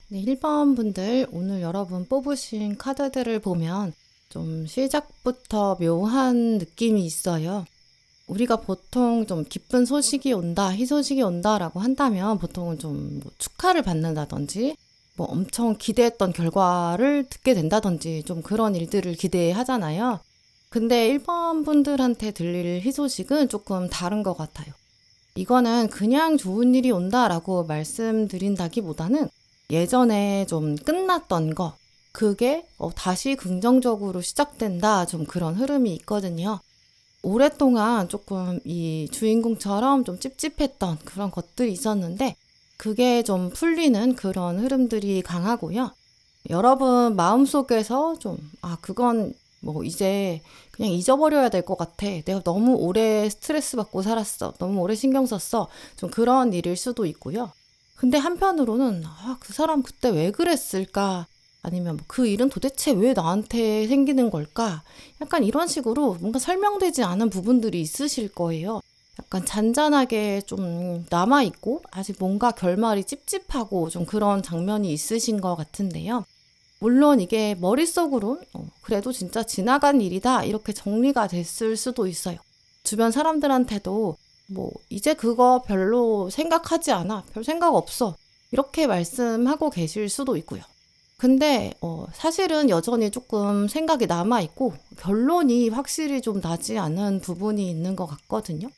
네, 1번 분들 오늘 여러분 뽑으신 카드들을 보면 좀 시작부터 묘한 느낌이 있어요. 우리가 보통 좀 기쁜 소식이 온다, 희소식이 온다라고 한다면 보통은 좀뭐 축하를 받는다든지 뭐 엄청 기대했던 결과를 듣게 된다든지 좀 그런 일들을 기대하잖아요. 근데 1번 분들한테 들릴 희소식은 조금 다른 것 같아요. 이거는 그냥 좋은 일이 온다라고 말씀드린다기보다는 예전에 좀 끝났던 거, 그게 다시 긍정적으로 시작된다, 좀 그런 흐름이 있거든요. 오랫동안 조금 이 주인공처럼 좀 찝찝했던 그런 것들이 있었는데, 그게 좀 풀리는 그런 흐름들이 강하고요. 여러분 마음속에서 좀, 그건 뭐 이제 그냥 잊어버려야 될 것 같아. 내가 너무 오래 스트레스 받고 살았어. 너무 오래 신경 썼어. 좀 그런 일일 수도 있고요. 근데 한편으로는, 그 사람 그때 왜 그랬을까? 아니면 뭐그 일은 도대체 왜 나한테 생기는 걸까? 약간 이런 식으로 뭔가 설명되지 않은 부분들이 있으실 거예요. 약간 잔잔하게 좀 남아있고, 아직 뭔가 결말이 찝찝하고 좀 그런 장면이 있으신 것 같은데요. 물론 이게 머릿속으론 그래도 진짜 지나간 일이다 이렇게 정리가 됐을 수도 있어요. 주변 사람들한테도 뭐 이제 그거 별로 생각하지 않아. 별 생각 없어. 이렇게 말씀하고 계실 수도 있고요. 근데 사실은 여전히 조금 생각이 남아있고 결론이 확실히 좀 나지 않은 부분이 있는 것 같거든요.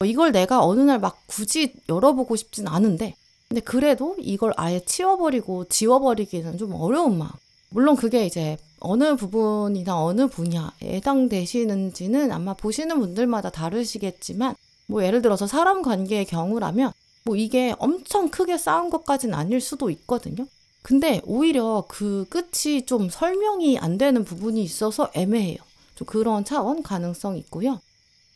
이걸 내가 어느 날 막 굳이 열어보고 싶진 않은데 근데 그래도 이걸 아예 치워버리고 지워버리기는 좀 어려운 마음. 물론 그게 이제 어느 부분이나 어느 분야에 해당되시는지는 아마 보시는 분들마다 다르시겠지만 뭐 예를 들어서 사람 관계의 경우라면 뭐 이게 엄청 크게 싸운 것까지는 아닐 수도 있거든요. 근데 오히려 그 끝이 좀 설명이 안 되는 부분이 있어서 애매해요. 좀 그런 차원 가능성이 있고요.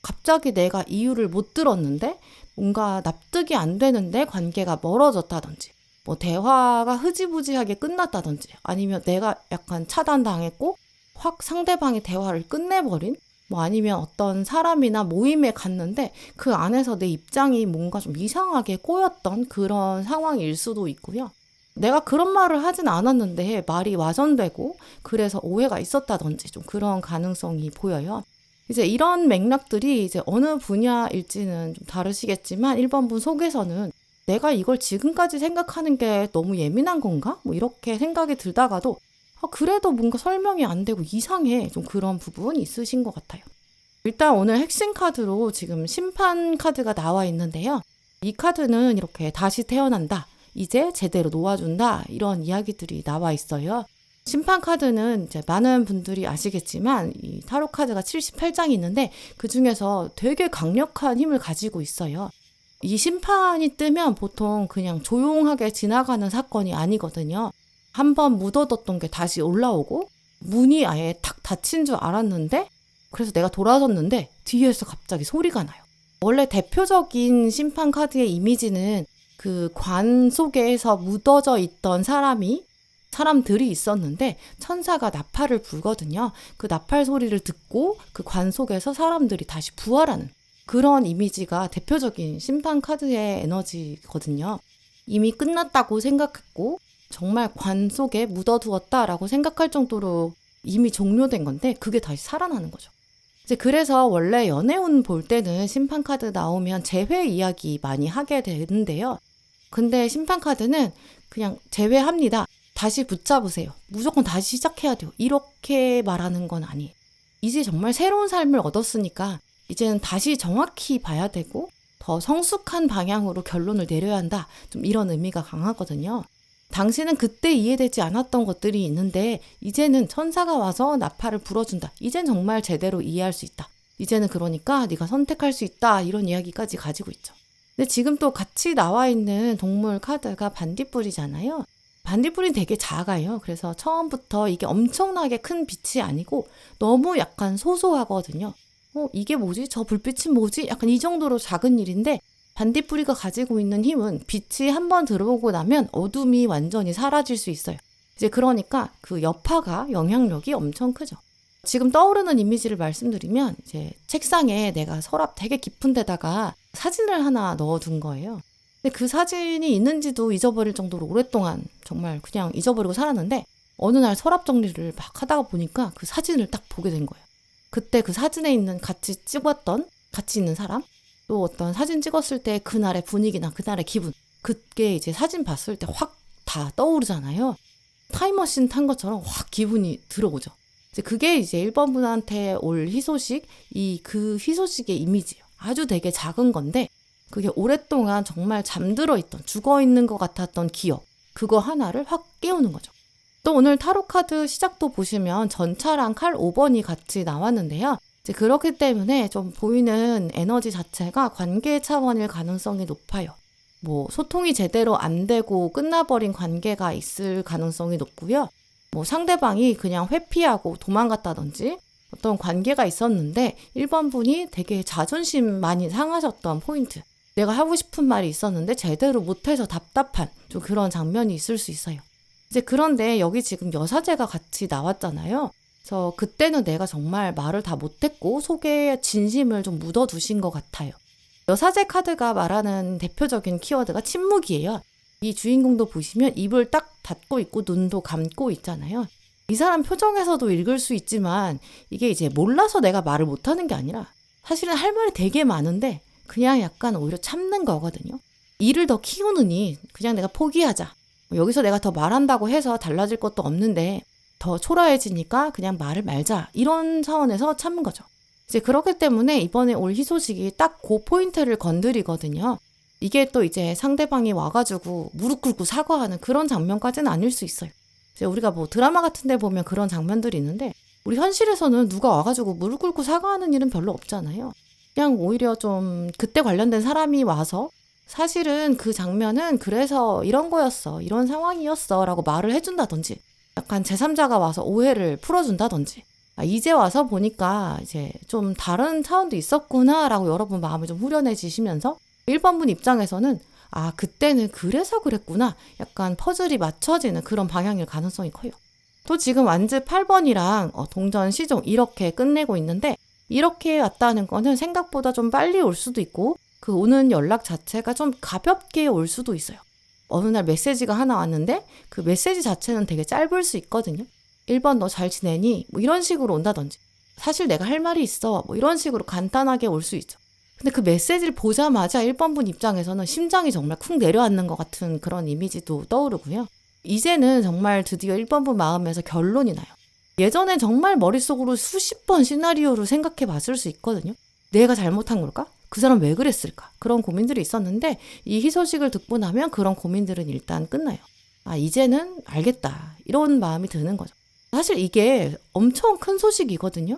갑자기 내가 이유를 못 들었는데 뭔가 납득이 안 되는데 관계가 멀어졌다든지 뭐 대화가 흐지부지하게 끝났다든지 아니면 내가 약간 차단당했고 확 상대방의 대화를 끝내버린 뭐 아니면 어떤 사람이나 모임에 갔는데 그 안에서 내 입장이 뭔가 좀 이상하게 꼬였던 그런 상황일 수도 있고요. 내가 그런 말을 하진 않았는데 말이 와전되고 그래서 오해가 있었다든지 좀 그런 가능성이 보여요. 이제 이런 맥락들이 이제 어느 분야일지는 좀 다르시겠지만 1번 분 속에서는 내가 이걸 지금까지 생각하는 게 너무 예민한 건가? 뭐 이렇게 생각이 들다가도 그래도 뭔가 설명이 안 되고 이상해. 좀 그런 부분이 있으신 것 같아요. 일단 오늘 핵심 카드로 지금 심판 카드가 나와 있는데요. 이 카드는 이렇게 다시 태어난다. 이제 제대로 놓아준다. 이런 이야기들이 나와 있어요. 심판 카드는 이제 많은 분들이 아시겠지만 이 타로 카드가 78장이 있는데 그 중에서 되게 강력한 힘을 가지고 있어요. 이 심판이 뜨면 보통 그냥 조용하게 지나가는 사건이 아니거든요. 한번 묻어뒀던 게 다시 올라오고 문이 아예 탁 닫힌 줄 알았는데 그래서 내가 돌아섰는데 뒤에서 갑자기 소리가 나요. 원래 대표적인 심판 카드의 이미지는 그 관 속에서 묻어져 있던 사람들이 있었는데 천사가 나팔을 불거든요. 그 나팔 소리를 듣고 그 관 속에서 사람들이 다시 부활하는 그런 이미지가 대표적인 심판 카드의 에너지거든요. 이미 끝났다고 생각했고 정말 관 속에 묻어두었다라고 생각할 정도로 이미 종료된 건데 그게 다시 살아나는 거죠. 이제 그래서 원래 연애운 볼 때는 심판 카드 나오면 재회 이야기 많이 하게 되는데요. 근데 심판 카드는 그냥 재회합니다. 다시 붙잡으세요. 무조건 다시 시작해야 돼요. 이렇게 말하는 건 아니에요. 이제 정말 새로운 삶을 얻었으니까 이제는 다시 정확히 봐야 되고 더 성숙한 방향으로 결론을 내려야 한다. 좀 이런 의미가 강하거든요. 당신은 그때 이해되지 않았던 것들이 있는데 이제는 천사가 와서 나팔을 불어준다. 이젠 정말 제대로 이해할 수 있다. 이제는 그러니까 네가 선택할 수 있다. 이런 이야기까지 가지고 있죠. 근데 지금 또 같이 나와 있는 동물 카드가 반딧불이잖아요. 반딧불이 되게 작아요. 그래서 처음부터 이게 엄청나게 큰 빛이 아니고 너무 약간 소소하거든요. 이게 뭐지? 저 불빛은 뭐지? 약간 이 정도로 작은 일인데 반딧불이가 가지고 있는 힘은 빛이 한번 들어오고 나면 어둠이 완전히 사라질 수 있어요. 이제 그러니까 그 여파가 영향력이 엄청 크죠. 지금 떠오르는 이미지를 말씀드리면 이제 책상에 내가 서랍 되게 깊은 데다가 사진을 하나 넣어둔 거예요. 근데 그 사진이 있는지도 잊어버릴 정도로 오랫동안 정말 그냥 잊어버리고 살았는데 어느 날 서랍 정리를 막 하다가 보니까 그 사진을 딱 보게 된 거예요. 그때 그 사진에 있는 같이 찍었던 같이 있는 사람, 또 어떤 사진 찍었을 때 그날의 분위기나 그날의 기분, 그게 이제 사진 봤을 때 확 다 떠오르잖아요. 타임머신 탄 것처럼 확 기분이 들어오죠. 이제 그게 이제 1번 분한테 올 희소식, 그 희소식의 이미지예요. 아주 되게 작은 건데 그게 오랫동안 정말 잠들어 있던, 죽어 있는 것 같았던 기억, 그거 하나를 확 깨우는 거죠. 또 오늘 타로카드 시작도 보시면 전차랑 칼 5번이 같이 나왔는데요. 이제 그렇기 때문에 좀 보이는 에너지 자체가 관계 차원일 가능성이 높아요. 뭐 소통이 제대로 안 되고 끝나버린 관계가 있을 가능성이 높고요. 뭐 상대방이 그냥 회피하고 도망갔다든지 어떤 관계가 있었는데 1번 분이 되게 자존심 많이 상하셨던 포인트. 내가 하고 싶은 말이 있었는데 제대로 못해서 답답한 좀 그런 장면이 있을 수 있어요. 이제 그런데 여기 지금 여사제가 같이 나왔잖아요. 그래서 그때는 내가 정말 말을 다 못했고 속에 진심을 좀 묻어두신 것 같아요. 여사제 카드가 말하는 대표적인 키워드가 침묵이에요. 이 주인공도 보시면 입을 딱 닫고 있고 눈도 감고 있잖아요. 이 사람 표정에서도 읽을 수 있지만 이게 이제 몰라서 내가 말을 못하는 게 아니라 사실은 할 말이 되게 많은데 그냥 약간 오히려 참는 거거든요. 일을 더 키우느니 그냥 내가 포기하자. 여기서 내가 더 말한다고 해서 달라질 것도 없는데 더 초라해지니까 그냥 말을 말자. 이런 차원에서 참는 거죠. 이제 그렇기 때문에 이번에 올 희소식이 딱 그 포인트를 건드리거든요. 이게 또 이제 상대방이 와가지고 무릎 꿇고 사과하는 그런 장면까지는 아닐 수 있어요. 이제 우리가 뭐 드라마 같은 데 보면 그런 장면들이 있는데 우리 현실에서는 누가 와가지고 무릎 꿇고 사과하는 일은 별로 없잖아요. 그냥 오히려 좀 그때 관련된 사람이 와서 사실은 그 장면은 그래서 이런 거였어, 이런 상황이었어 라고 말을 해준다든지 약간 제3자가 와서 오해를 풀어준다든지 이제 와서 보니까 이제 좀 다른 차원도 있었구나 라고 여러분 마음을 좀 후련해지시면서 1번 분 입장에서는 그때는 그래서 그랬구나 약간 퍼즐이 맞춰지는 그런 방향일 가능성이 커요. 또 지금 완즈 8번이랑 동전 시종 이렇게 끝내고 있는데 이렇게 왔다는 거는 생각보다 좀 빨리 올 수도 있고 그 오는 연락 자체가 좀 가볍게 올 수도 있어요. 어느 날 메시지가 하나 왔는데 그 메시지 자체는 되게 짧을 수 있거든요. 1번 너 잘 지내니? 뭐 이런 식으로 온다든지 사실 내가 할 말이 있어 뭐 이런 식으로 간단하게 올 수 있죠. 근데 그 메시지를 보자마자 1번 분 입장에서는 심장이 정말 쿵 내려앉는 것 같은 그런 이미지도 떠오르고요. 이제는 정말 드디어 1번 분 마음에서 결론이 나요. 예전엔 정말 머릿속으로 수십 번 시나리오를 생각해 봤을 수 있거든요. 내가 잘못한 걸까? 그 사람 왜 그랬을까? 그런 고민들이 있었는데 이 희소식을 듣고 나면 그런 고민들은 일단 끝나요. 이제는 알겠다. 이런 마음이 드는 거죠. 사실 이게 엄청 큰 소식이거든요.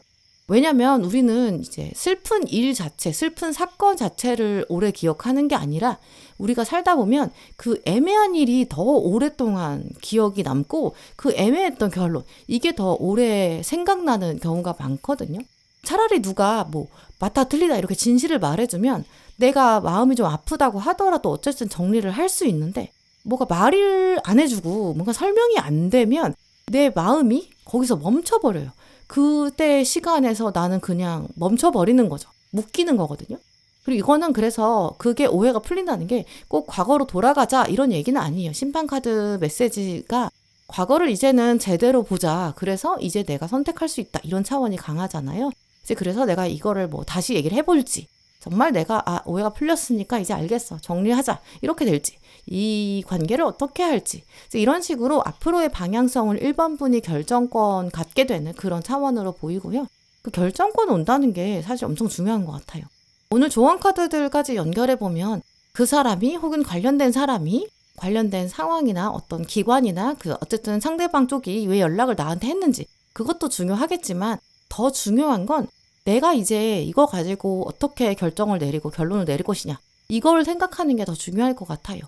왜냐면 우리는 이제 슬픈 일 자체, 슬픈 사건 자체를 오래 기억하는 게 아니라 우리가 살다 보면 그 애매한 일이 더 오랫동안 기억이 남고 그 애매했던 결론, 이게 더 오래 생각나는 경우가 많거든요. 차라리 누가 뭐 맞다 틀리다 이렇게 진실을 말해주면 내가 마음이 좀 아프다고 하더라도 어쨌든 정리를 할 수 있는데 뭐가 말을 안 해주고 뭔가 설명이 안 되면 내 마음이 거기서 멈춰버려요. 그때 시간에서 나는 그냥 멈춰버리는 거죠. 묶이는 거거든요. 그리고 이거는 그래서 그게 오해가 풀린다는 게 꼭 과거로 돌아가자 이런 얘기는 아니에요. 심판카드 메시지가 과거를 이제는 제대로 보자. 그래서 이제 내가 선택할 수 있다. 이런 차원이 강하잖아요. 이제 그래서 내가 이거를 뭐 다시 얘기를 해볼지 정말 내가 오해가 풀렸으니까 이제 알겠어. 정리하자. 이렇게 될지. 이 관계를 어떻게 할지. 이제 이런 식으로 앞으로의 방향성을 1번 분이 결정권 갖게 되는 그런 차원으로 보이고요. 그 결정권 온다는 게 사실 엄청 중요한 것 같아요. 오늘 조언 카드들까지 연결해보면 그 사람이 혹은 관련된 사람이 관련된 상황이나 어떤 기관이나 어쨌든 상대방 쪽이 왜 연락을 나한테 했는지 그것도 중요하겠지만 더 중요한 건 내가 이제 이거 가지고 어떻게 결정을 내리고 결론을 내릴 것이냐 이걸 생각하는 게 더 중요할 것 같아요.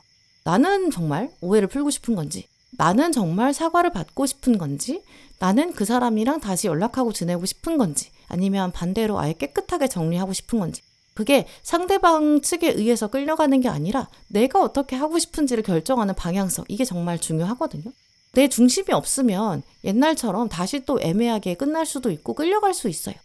나는 정말 오해를 풀고 싶은 건지 나는 정말 사과를 받고 싶은 건지 나는 그 사람이랑 다시 연락하고 지내고 싶은 건지 아니면 반대로 아예 깨끗하게 정리하고 싶은 건지 그게 상대방 측에 의해서 끌려가는 게 아니라 내가 어떻게 하고 싶은지를 결정하는 방향성 이게 정말 중요하거든요. 내 중심이 없으면 옛날처럼 다시 또 애매하게 끝날 수도 있고 끌려갈 수 있어요.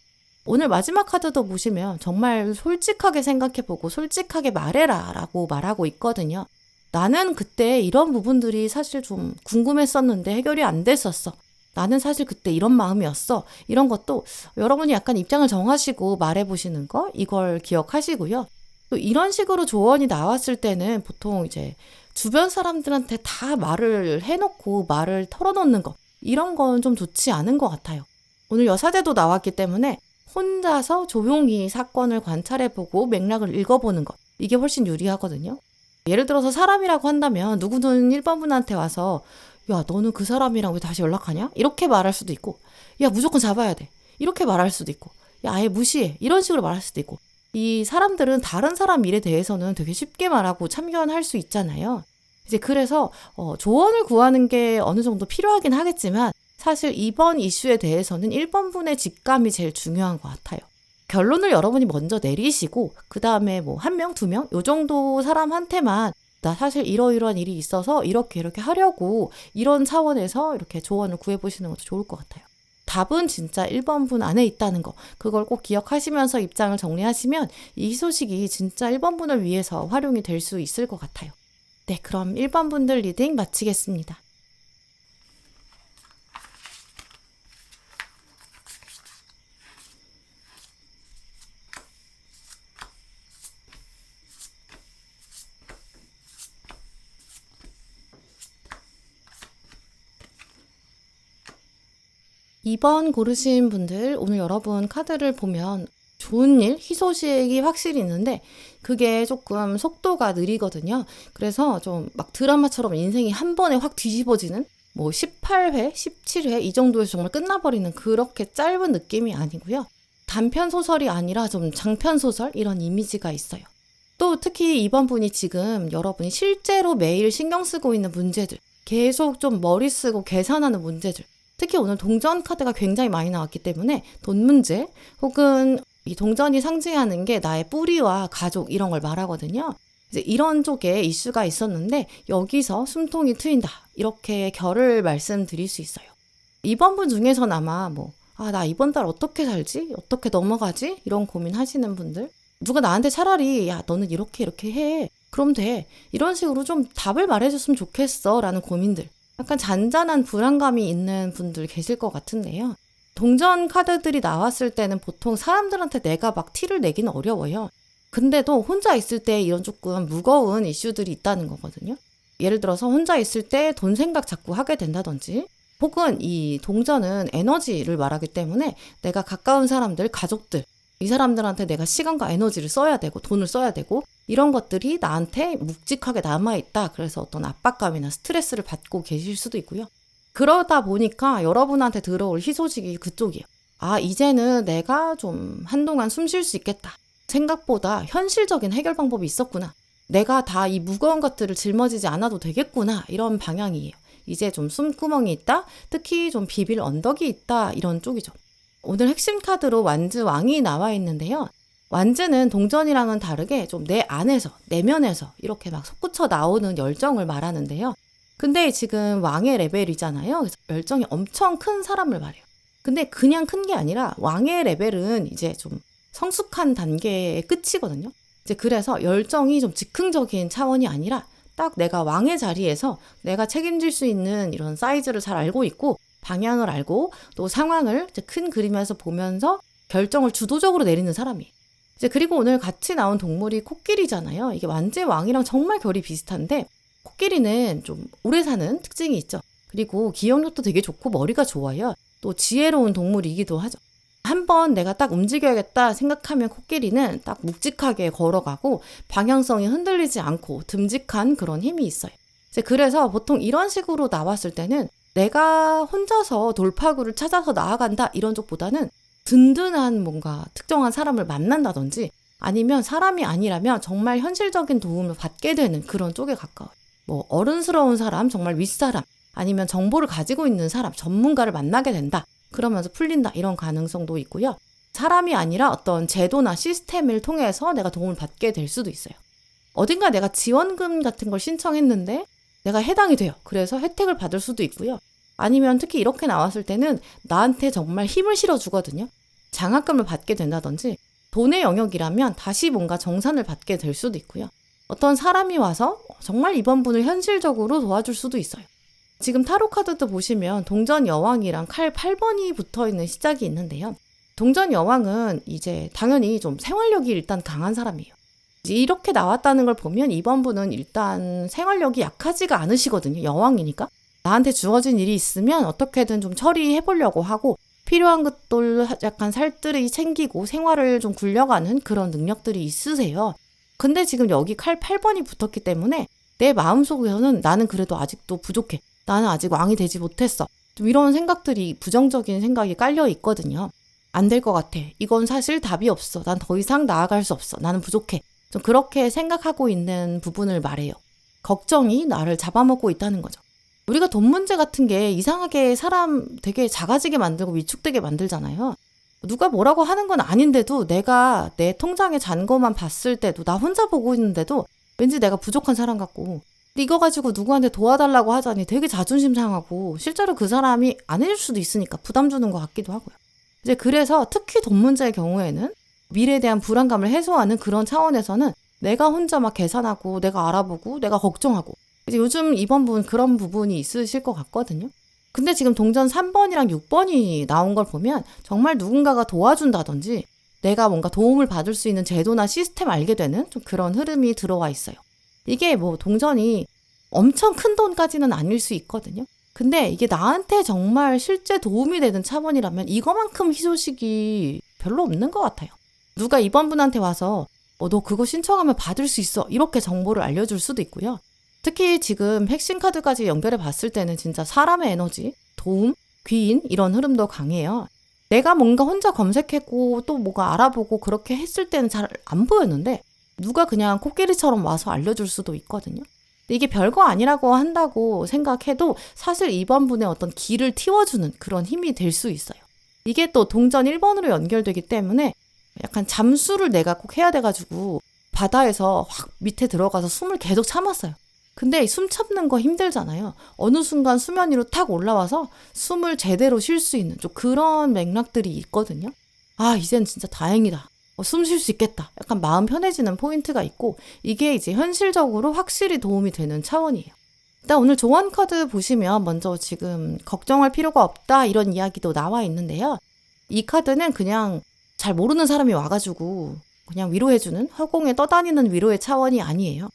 오늘 마지막 카드도 보시면 정말 솔직하게 생각해보고 솔직하게 말해라 라고 말하고 있거든요. 나는 그때 이런 부분들이 사실 좀 궁금했었는데 해결이 안 됐었어. 나는 사실 그때 이런 마음이었어. 이런 것도 여러분이 약간 입장을 정하시고 말해보시는 거, 이걸 기억하시고요. 또 이런 식으로 조언이 나왔을 때는 보통 이제 주변 사람들한테 다 말을 해놓고 말을 털어놓는 거, 이런 건 좀 좋지 않은 것 같아요. 오늘 여사제도 나왔기 때문에 혼자서 조용히 사건을 관찰해보고 맥락을 읽어보는 것, 이게 훨씬 유리하거든요. 예를 들어서 사람이라고 한다면 누구는 1번분한테 와서 야, 너는 그 사람이랑 왜 다시 연락하냐? 이렇게 말할 수도 있고, 야, 무조건 잡아야 돼. 이렇게 말할 수도 있고, 야, 아예 무시해. 이런 식으로 말할 수도 있고. 이 사람들은 다른 사람 일에 대해서는 되게 쉽게 말하고 참견할 수 있잖아요. 이제 그래서 조언을 구하는 게 어느 정도 필요하긴 하겠지만 사실 이번 이슈에 대해서는 1번분의 직감이 제일 중요한 것 같아요. 결론을 여러분이 먼저 내리시고 그 다음에 뭐 1명, 2명 요 정도 사람한테만 나 사실 이러이러한 일이 있어서 이렇게 하려고 이런 차원에서 이렇게 조언을 구해보시는 것도 좋을 것 같아요. 답은 진짜 1번분 안에 있다는 거, 그걸 꼭 기억하시면서 입장을 정리하시면 이 희소식이 진짜 1번분을 위해서 활용이 될 수 있을 것 같아요. 네, 그럼 1번분들 리딩 마치겠습니다. 2번 고르신 분들, 오늘 여러분 카드를 보면 좋은 일, 희소식이 확실히 있는데 그게 조금 속도가 느리거든요. 그래서 좀 막 드라마처럼 인생이 한 번에 확 뒤집어지는 뭐 18회, 17회 이 정도에서 정말 끝나버리는 그렇게 짧은 느낌이 아니고요. 단편 소설이 아니라 좀 장편 소설 이런 이미지가 있어요. 또 특히 이번 분이 지금 여러분이 실제로 매일 신경 쓰고 있는 문제들, 계속 좀 머리 쓰고 계산하는 문제들, 특히 오늘 동전 카드가 굉장히 많이 나왔기 때문에 돈 문제 혹은 이 동전이 상징하는 게 나의 뿌리와 가족 이런 걸 말하거든요. 이제 이런 쪽에 이슈가 있었는데 여기서 숨통이 트인다. 이렇게 결을 말씀드릴 수 있어요. 이번 분 중에서는 아마 나 이번 달 어떻게 살지? 어떻게 넘어가지? 이런 고민하시는 분들. 누가 나한테 차라리 야, 너는 이렇게 해. 그럼 돼. 이런 식으로 좀 답을 말해줬으면 좋겠어. 라는 고민들. 약간 잔잔한 불안감이 있는 분들 계실 것 같은데요. 동전 카드들이 나왔을 때는 보통 사람들한테 내가 막 티를 내기는 어려워요. 근데도 혼자 있을 때 이런 조금 무거운 이슈들이 있다는 거거든요. 예를 들어서 혼자 있을 때 돈 생각 자꾸 하게 된다든지 혹은 이 동전은 에너지를 말하기 때문에 내가 가까운 사람들, 가족들 이 사람들한테 내가 시간과 에너지를 써야 되고 돈을 써야 되고 이런 것들이 나한테 묵직하게 남아있다. 그래서 어떤 압박감이나 스트레스를 받고 계실 수도 있고요. 그러다 보니까 여러분한테 들어올 희소식이 그쪽이에요. 이제는 내가 좀 한동안 숨 쉴 수 있겠다. 생각보다 현실적인 해결 방법이 있었구나. 내가 다 이 무거운 것들을 짊어지지 않아도 되겠구나. 이런 방향이에요. 이제 좀 숨구멍이 있다. 특히 좀 비빌 언덕이 있다. 이런 쪽이죠. 오늘 핵심 카드로 완즈 왕이 나와 있는데요. 완즈는 동전이랑은 다르게 좀 내 안에서, 내면에서 이렇게 막 솟구쳐 나오는 열정을 말하는데요. 근데 지금 왕의 레벨이잖아요. 그래서 열정이 엄청 큰 사람을 말해요. 근데 그냥 큰 게 아니라 왕의 레벨은 이제 좀 성숙한 단계의 끝이거든요. 이제 그래서 열정이 좀 즉흥적인 차원이 아니라 딱 내가 왕의 자리에서 내가 책임질 수 있는 이런 사이즈를 잘 알고 있고 방향을 알고 또 상황을 이제 큰 그림에서 보면서 결정을 주도적으로 내리는 사람이에요. 이제 그리고 오늘 같이 나온 동물이 코끼리잖아요. 이게 완즈의 왕이랑 정말 결이 비슷한데 코끼리는 좀 오래 사는 특징이 있죠. 그리고 기억력도 되게 좋고 머리가 좋아요. 또 지혜로운 동물이기도 하죠. 한번 내가 딱 움직여야겠다 생각하면 코끼리는 딱 묵직하게 걸어가고 방향성이 흔들리지 않고 듬직한 그런 힘이 있어요. 이제 그래서 보통 이런 식으로 나왔을 때는 내가 혼자서 돌파구를 찾아서 나아간다 이런 쪽보다는 든든한 뭔가 특정한 사람을 만난다든지 아니면 사람이 아니라면 정말 현실적인 도움을 받게 되는 그런 쪽에 가까워요. 어른스러운 사람, 정말 윗사람 아니면 정보를 가지고 있는 사람, 전문가를 만나게 된다. 그러면서 풀린다. 이런 가능성도 있고요. 사람이 아니라 어떤 제도나 시스템을 통해서 내가 도움을 받게 될 수도 있어요. 어딘가 내가 지원금 같은 걸 신청했는데 내가 해당이 돼요. 그래서 혜택을 받을 수도 있고요. 아니면 특히 이렇게 나왔을 때는 나한테 정말 힘을 실어주거든요. 장학금을 받게 된다든지 돈의 영역이라면 다시 뭔가 정산을 받게 될 수도 있고요. 어떤 사람이 와서 정말 이번 분을 현실적으로 도와줄 수도 있어요. 지금 타로 카드도 보시면 동전 여왕이랑 칼 8번이 붙어 있는 시작이 있는데요. 동전 여왕은 이제 당연히 좀 생활력이 일단 강한 사람이에요. 이렇게 나왔다는 걸 보면 이번 분은 일단 생활력이 약하지가 않으시거든요. 여왕이니까. 나한테 주어진 일이 있으면 어떻게든 좀 처리해 보려고 하고 필요한 것들 약간 살뜰히 챙기고 생활을 좀 굴려가는 그런 능력들이 있으세요. 근데 지금 여기 칼 8번이 붙었기 때문에 내 마음속에서는 나는 그래도 아직도 부족해. 나는 아직 왕이 되지 못했어. 좀 이런 생각들이 부정적인 생각이 깔려 있거든요. 안 될 것 같아. 이건 사실 답이 없어. 난 더 이상 나아갈 수 없어. 나는 부족해. 좀 그렇게 생각하고 있는 부분을 말해요. 걱정이 나를 잡아먹고 있다는 거죠. 우리가 돈 문제 같은 게 이상하게 사람 되게 작아지게 만들고 위축되게 만들잖아요. 누가 뭐라고 하는 건 아닌데도 내가 내 통장의 잔고만 봤을 때도 나 혼자 보고 있는데도 왠지 내가 부족한 사람 같고 근데 이거 가지고 누구한테 도와달라고 하자니 되게 자존심 상하고 실제로 그 사람이 안 해줄 수도 있으니까 부담 주는 것 같기도 하고요. 이제 그래서 특히 돈 문제의 경우에는 미래에 대한 불안감을 해소하는 그런 차원에서는 내가 혼자 막 계산하고 내가 알아보고 내가 걱정하고 이제 요즘 이번 분 그런 부분이 있으실 것 같거든요. 근데 지금 동전 3번이랑 6번이 나온 걸 보면 정말 누군가가 도와준다든지 내가 뭔가 도움을 받을 수 있는 제도나 시스템 알게 되는 좀 그런 흐름이 들어와 있어요. 이게 뭐 동전이 엄청 큰 돈까지는 아닐 수 있거든요. 근데 이게 나한테 정말 실제 도움이 되는 차원이라면 이거만큼 희소식이 별로 없는 것 같아요. 누가 이번 분한테 와서 너 그거 신청하면 받을 수 있어 이렇게 정보를 알려줄 수도 있고요. 특히 지금 핵심 카드까지 연결해 봤을 때는 진짜 사람의 에너지, 도움, 귀인 이런 흐름도 강해요. 내가 뭔가 혼자 검색했고 또 뭐가 알아보고 그렇게 했을 때는 잘 안 보였는데 누가 그냥 코끼리처럼 와서 알려줄 수도 있거든요. 근데 이게 별거 아니라고 한다고 생각해도 사실 이번 분의 어떤 길을 틔워주는 그런 힘이 될 수 있어요. 이게 또 동전 1번으로 연결되기 때문에 약간 잠수를 내가 꼭 해야 돼가지고 바다에서 확 밑에 들어가서 숨을 계속 참았어요. 근데 숨 참는 거 힘들잖아요. 어느 순간 수면 위로 탁 올라와서 숨을 제대로 쉴 수 있는 좀 그런 맥락들이 있거든요. 아, 이젠 진짜 다행이다. 숨 쉴 수 있겠다. 약간 마음 편해지는 포인트가 있고 이게 이제 현실적으로 확실히 도움이 되는 차원이에요. 일단 오늘 조언 카드 보시면 먼저 지금 걱정할 필요가 없다 이런 이야기도 나와 있는데요. 이 카드는 그냥 잘 모르는 사람이 와가지고 그냥 위로해주는 허공에 떠다니는 위로의 차원이 아니에요.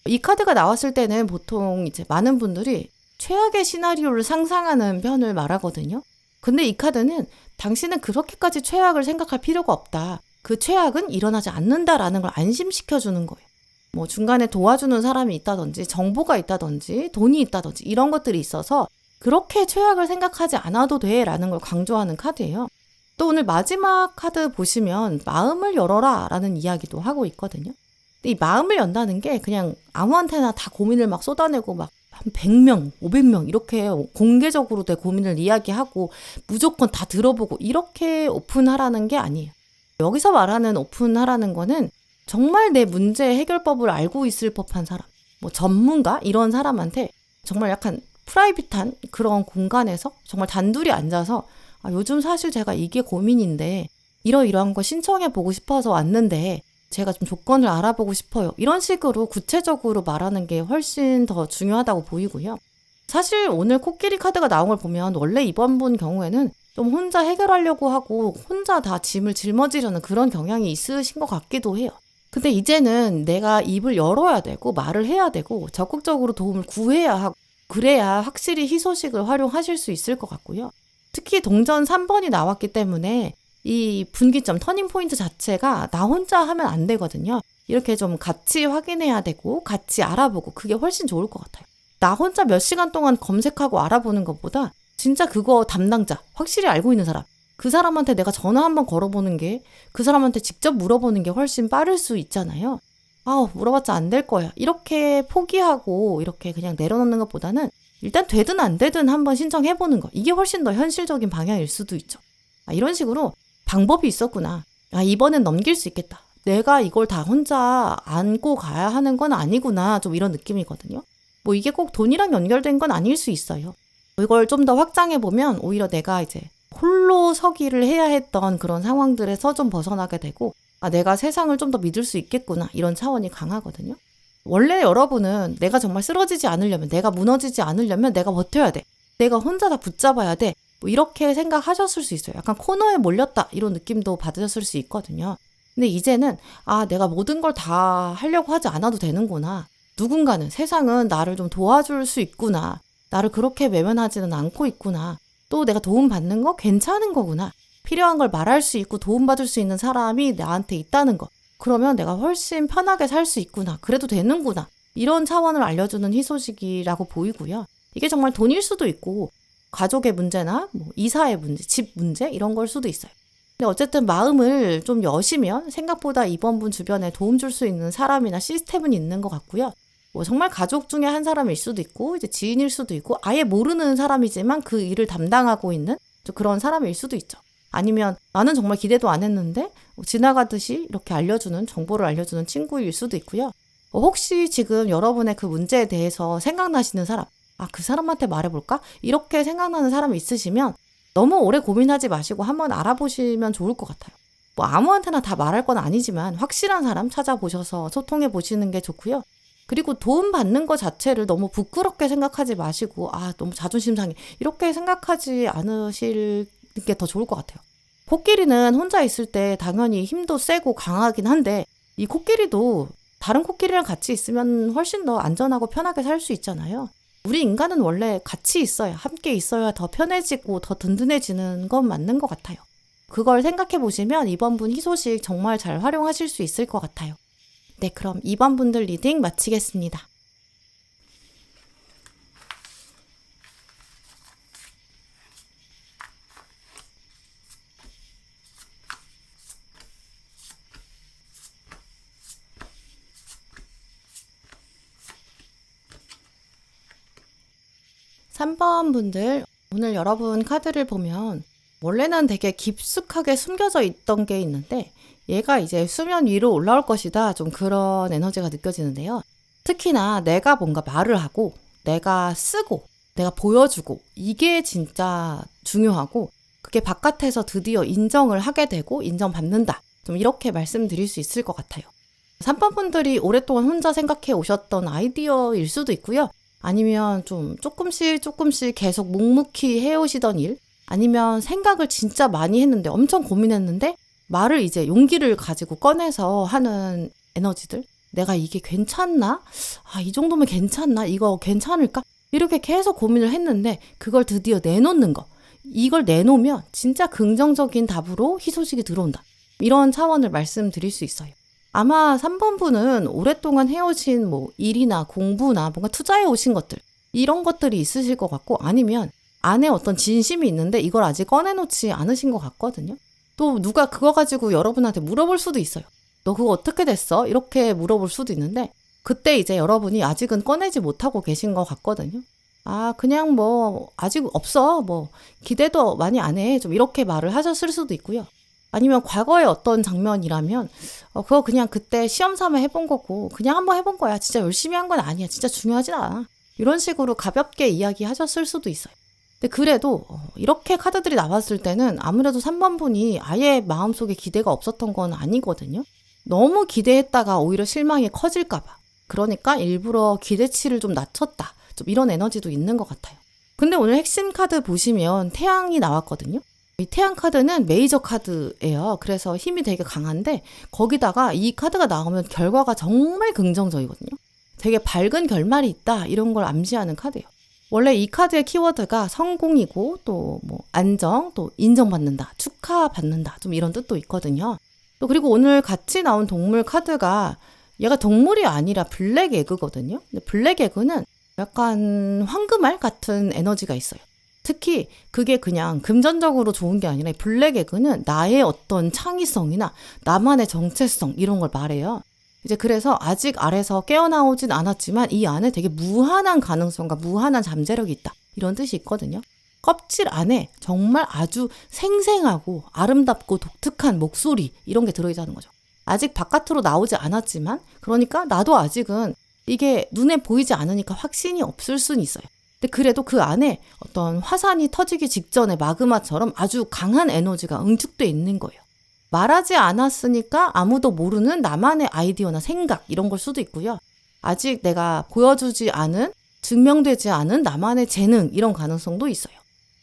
이 카드가 나왔을 때는 보통 이제 많은 분들이 최악의 시나리오를 상상하는 편을 말하거든요. 근데 이 카드는 당신은 그렇게까지 최악을 생각할 필요가 없다. 그 최악은 일어나지 않는다라는 걸 안심시켜주는 거예요. 뭐 중간에 도와주는 사람이 있다든지 정보가 있다든지 돈이 있다든지 이런 것들이 있어서 그렇게 최악을 생각하지 않아도 돼라는 걸 강조하는 카드예요. 또 오늘 마지막 카드 보시면 마음을 열어라 라는 이야기도 하고 있거든요. 이 마음을 연다는 게 그냥 아무한테나 다 고민을 막 쏟아내고 막 한 100명, 500명 이렇게 공개적으로 내 고민을 이야기하고 무조건 다 들어보고 이렇게 오픈하라는 게 아니에요. 여기서 말하는 오픈하라는 거는 정말 내 문제 해결법을 알고 있을 법한 사람, 뭐 전문가 이런 사람한테 정말 약간 프라이빗한 그런 공간에서 정말 단둘이 앉아서 요즘 사실 제가 이게 고민인데 이러이러한 거 신청해 보고 싶어서 왔는데 제가 좀 조건을 알아보고 싶어요. 이런 식으로 구체적으로 말하는 게 훨씬 더 중요하다고 보이고요. 사실 오늘 코끼리 카드가 나온 걸 보면 원래 이번 분 경우에는 좀 혼자 해결하려고 하고 혼자 다 짐을 짊어지려는 그런 경향이 있으신 것 같기도 해요. 근데 이제는 내가 입을 열어야 되고 말을 해야 되고 적극적으로 도움을 구해야 하고 그래야 확실히 희소식을 활용하실 수 있을 것 같고요. 특히 동전 3번이 나왔기 때문에 이 분기점, 터닝포인트 자체가 나 혼자 하면 안 되거든요. 이렇게 좀 같이 확인해야 되고 같이 알아보고 그게 훨씬 좋을 것 같아요. 나 혼자 몇 시간 동안 검색하고 알아보는 것보다 진짜 그거 담당자, 확실히 알고 있는 사람, 그 사람한테 내가 전화 한번 걸어보는 게 그 사람한테 직접 물어보는 게 훨씬 빠를 수 있잖아요. 물어봤자 안 될 거야. 이렇게 포기하고 이렇게 그냥 내려놓는 것보다는 일단 되든 안 되든 한번 신청해보는 거. 이게 훨씬 더 현실적인 방향일 수도 있죠. 이런 식으로 방법이 있었구나. 이번엔 넘길 수 있겠다. 내가 이걸 다 혼자 안고 가야 하는 건 아니구나. 좀 이런 느낌이거든요. 뭐 이게 꼭 돈이랑 연결된 건 아닐 수 있어요. 이걸 좀 더 확장해보면 오히려 내가 이제 홀로 서기를 해야 했던 그런 상황들에서 좀 벗어나게 되고, 내가 세상을 좀 더 믿을 수 있겠구나, 이런 차원이 강하거든요. 원래 여러분은 내가 정말 쓰러지지 않으려면, 내가 무너지지 않으려면 내가 버텨야 돼, 내가 혼자 다 붙잡아야 돼, 뭐 이렇게 생각하셨을 수 있어요. 약간 코너에 몰렸다, 이런 느낌도 받으셨을 수 있거든요. 근데 이제는 내가 모든 걸 다 하려고 하지 않아도 되는구나, 누군가는, 세상은 나를 좀 도와줄 수 있구나, 나를 그렇게 외면하지는 않고 있구나, 또 내가 도움받는 거 괜찮은 거구나, 필요한 걸 말할 수 있고 도움받을 수 있는 사람이 나한테 있다는 거, 그러면 내가 훨씬 편하게 살 수 있구나, 그래도 되는구나, 이런 차원을 알려주는 희소식이라고 보이고요. 이게 정말 돈일 수도 있고 가족의 문제나 뭐 이사의 문제, 집 문제, 이런 걸 수도 있어요. 근데 어쨌든 마음을 좀 여시면 생각보다 이번 분 주변에 도움 줄 수 있는 사람이나 시스템은 있는 것 같고요. 뭐 정말 가족 중에 한 사람일 수도 있고, 이제 지인일 수도 있고, 아예 모르는 사람이지만 그 일을 담당하고 있는 그런 사람일 수도 있죠. 아니면 나는 정말 기대도 안 했는데 지나가듯이 이렇게 정보를 알려주는 친구일 수도 있고요. 혹시 지금 여러분의 그 문제에 대해서 생각나시는 사람, 그 사람한테 말해볼까? 이렇게 생각나는 사람이 있으시면 너무 오래 고민하지 마시고 한번 알아보시면 좋을 것 같아요. 뭐 아무한테나 다 말할 건 아니지만 확실한 사람 찾아보셔서 소통해 보시는 게 좋고요. 그리고 도움 받는 것 자체를 너무 부끄럽게 생각하지 마시고 너무 자존심 상해, 이렇게 생각하지 않으실 게 더 좋을 것 같아요. 코끼리는 혼자 있을 때 당연히 힘도 세고 강하긴 한데, 이 코끼리도 다른 코끼리랑 같이 있으면 훨씬 더 안전하고 편하게 살 수 있잖아요. 우리 인간은 원래 같이 있어야, 함께 있어야 더 편해지고 더 든든해지는 건 맞는 것 같아요. 그걸 생각해 보시면 이번 분 희소식 정말 잘 활용하실 수 있을 것 같아요. 네, 그럼 2번 분들 리딩 마치겠습니다. 삼 번 분들, 오늘 여러분 카드를 보면 원래는 되게 깊숙하게 숨겨져 있던 게 있는데 얘가 이제 수면 위로 올라올 것이다, 좀 그런 에너지가 느껴지는데요. 특히나 내가 뭔가 말을 하고 내가 쓰고 내가 보여주고, 이게 진짜 중요하고, 그게 바깥에서 드디어 인정을 하게 되고 인정받는다, 좀 이렇게 말씀드릴 수 있을 것 같아요. 3번 분들이 오랫동안 혼자 생각해 오셨던 아이디어일 수도 있고요. 아니면 좀 조금씩 계속 묵묵히 해오시던 일, 아니면 생각을 진짜 많이 했는데, 엄청 고민했는데 말을 이제 용기를 가지고 꺼내서 하는 에너지들, 내가 이게 괜찮나? 이 정도면 괜찮나? 이거 괜찮을까? 이렇게 계속 고민을 했는데 그걸 드디어 내놓는 거, 이걸 내놓으면 진짜 긍정적인 답으로 희소식이 들어온다, 이런 차원을 말씀드릴 수 있어요. 아마 3번 분은 오랫동안 해오신 뭐 일이나 공부나 뭔가 투자해 오신 것들, 이런 것들이 있으실 것 같고, 아니면 안에 어떤 진심이 있는데 이걸 아직 꺼내놓지 않으신 것 같거든요. 또 누가 그거 가지고 여러분한테 물어볼 수도 있어요. 너 그거 어떻게 됐어? 이렇게 물어볼 수도 있는데, 그때 이제 여러분이 아직은 꺼내지 못하고 계신 것 같거든요. 그냥 뭐 아직 없어, 뭐 기대도 많이 안 해, 좀 이렇게 말을 하셨을 수도 있고요. 아니면 과거의 어떤 장면이라면 그거 그냥 그때 시험 삼아 해본 거고 그냥 한번 해본 거야, 진짜 열심히 한 건 아니야, 진짜 중요하진 않아, 이런 식으로 가볍게 이야기하셨을 수도 있어요. 근데 그래도 이렇게 카드들이 나왔을 때는 아무래도 3번 분이 아예 마음속에 기대가 없었던 건 아니거든요. 너무 기대했다가 오히려 실망이 커질까 봐, 그러니까 일부러 기대치를 좀 낮췄다, 좀 이런 에너지도 있는 것 같아요. 근데 오늘 핵심 카드 보시면 태양이 나왔거든요. 이 태양 카드는 메이저 카드예요. 그래서 힘이 되게 강한데, 거기다가 이 카드가 나오면 결과가 정말 긍정적이거든요. 되게 밝은 결말이 있다, 이런 걸 암시하는 카드예요. 원래 이 카드의 키워드가 성공이고, 또 뭐 안정, 또 인정받는다, 축하받는다, 좀 이런 뜻도 있거든요. 또 그리고 오늘 같이 나온 동물 카드가, 얘가 동물이 아니라 블랙 에그거든요. 근데 블랙 에그는 약간 황금알 같은 에너지가 있어요. 특히 그게 그냥 금전적으로 좋은 게 아니라, 블랙 에그는 나의 어떤 창의성이나 나만의 정체성, 이런 걸 말해요. 이제 그래서 아직 알에서 깨어나오진 않았지만 이 안에 되게 무한한 가능성과 무한한 잠재력이 있다, 이런 뜻이 있거든요. 껍질 안에 정말 아주 생생하고 아름답고 독특한 목소리, 이런 게 들어있다는 거죠. 아직 바깥으로 나오지 않았지만, 그러니까 나도 아직은 이게 눈에 보이지 않으니까 확신이 없을 수는 있어요. 근데 그래도 그 안에 어떤 화산이 터지기 직전의 마그마처럼 아주 강한 에너지가 응축돼 있는 거예요. 말하지 않았으니까 아무도 모르는 나만의 아이디어나 생각 이런 걸 수도 있고요. 아직 내가 보여주지 않은, 증명되지 않은 나만의 재능 이런 가능성도 있어요.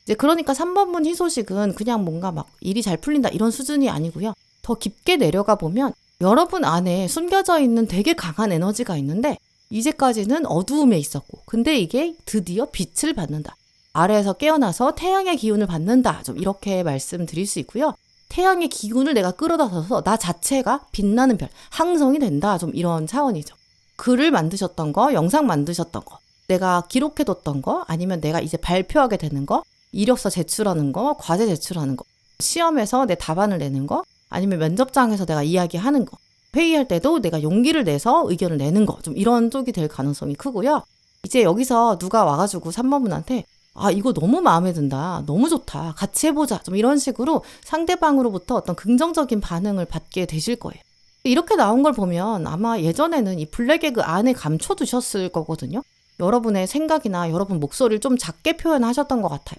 이제 그러니까 3번분 희소식은 그냥 뭔가 막 일이 잘 풀린다 이런 수준이 아니고요. 더 깊게 내려가 보면 여러분 안에 숨겨져 있는 되게 강한 에너지가 있는데 이제까지는 어두움에 있었고 근데 이게 드디어 빛을 받는다. 아래에서 깨어나서 태양의 기운을 받는다. 좀 이렇게 말씀드릴 수 있고요. 태양의 기운을 내가 끌어다서 나 자체가 빛나는 별, 항성이 된다. 좀 이런 차원이죠. 글을 만드셨던 거, 영상 만드셨던 거, 내가 기록해뒀던 거, 아니면 내가 이제 발표하게 되는 거, 이력서 제출하는 거, 과제 제출하는 거, 시험에서 내 답안을 내는 거, 아니면 면접장에서 내가 이야기하는 거, 회의할 때도 내가 용기를 내서 의견을 내는 거, 좀 이런 쪽이 될 가능성이 크고요. 이제 여기서 누가 와가지고 3번분한테 아, 이거 너무 마음에 든다. 너무 좋다. 같이 해보자. 좀 이런 식으로 상대방으로부터 어떤 긍정적인 반응을 받게 되실 거예요. 이렇게 나온 걸 보면 아마 예전에는 이 블랙에그 안에 감춰두셨을 거거든요. 여러분의 생각이나 여러분 목소리를 좀 작게 표현하셨던 것 같아요.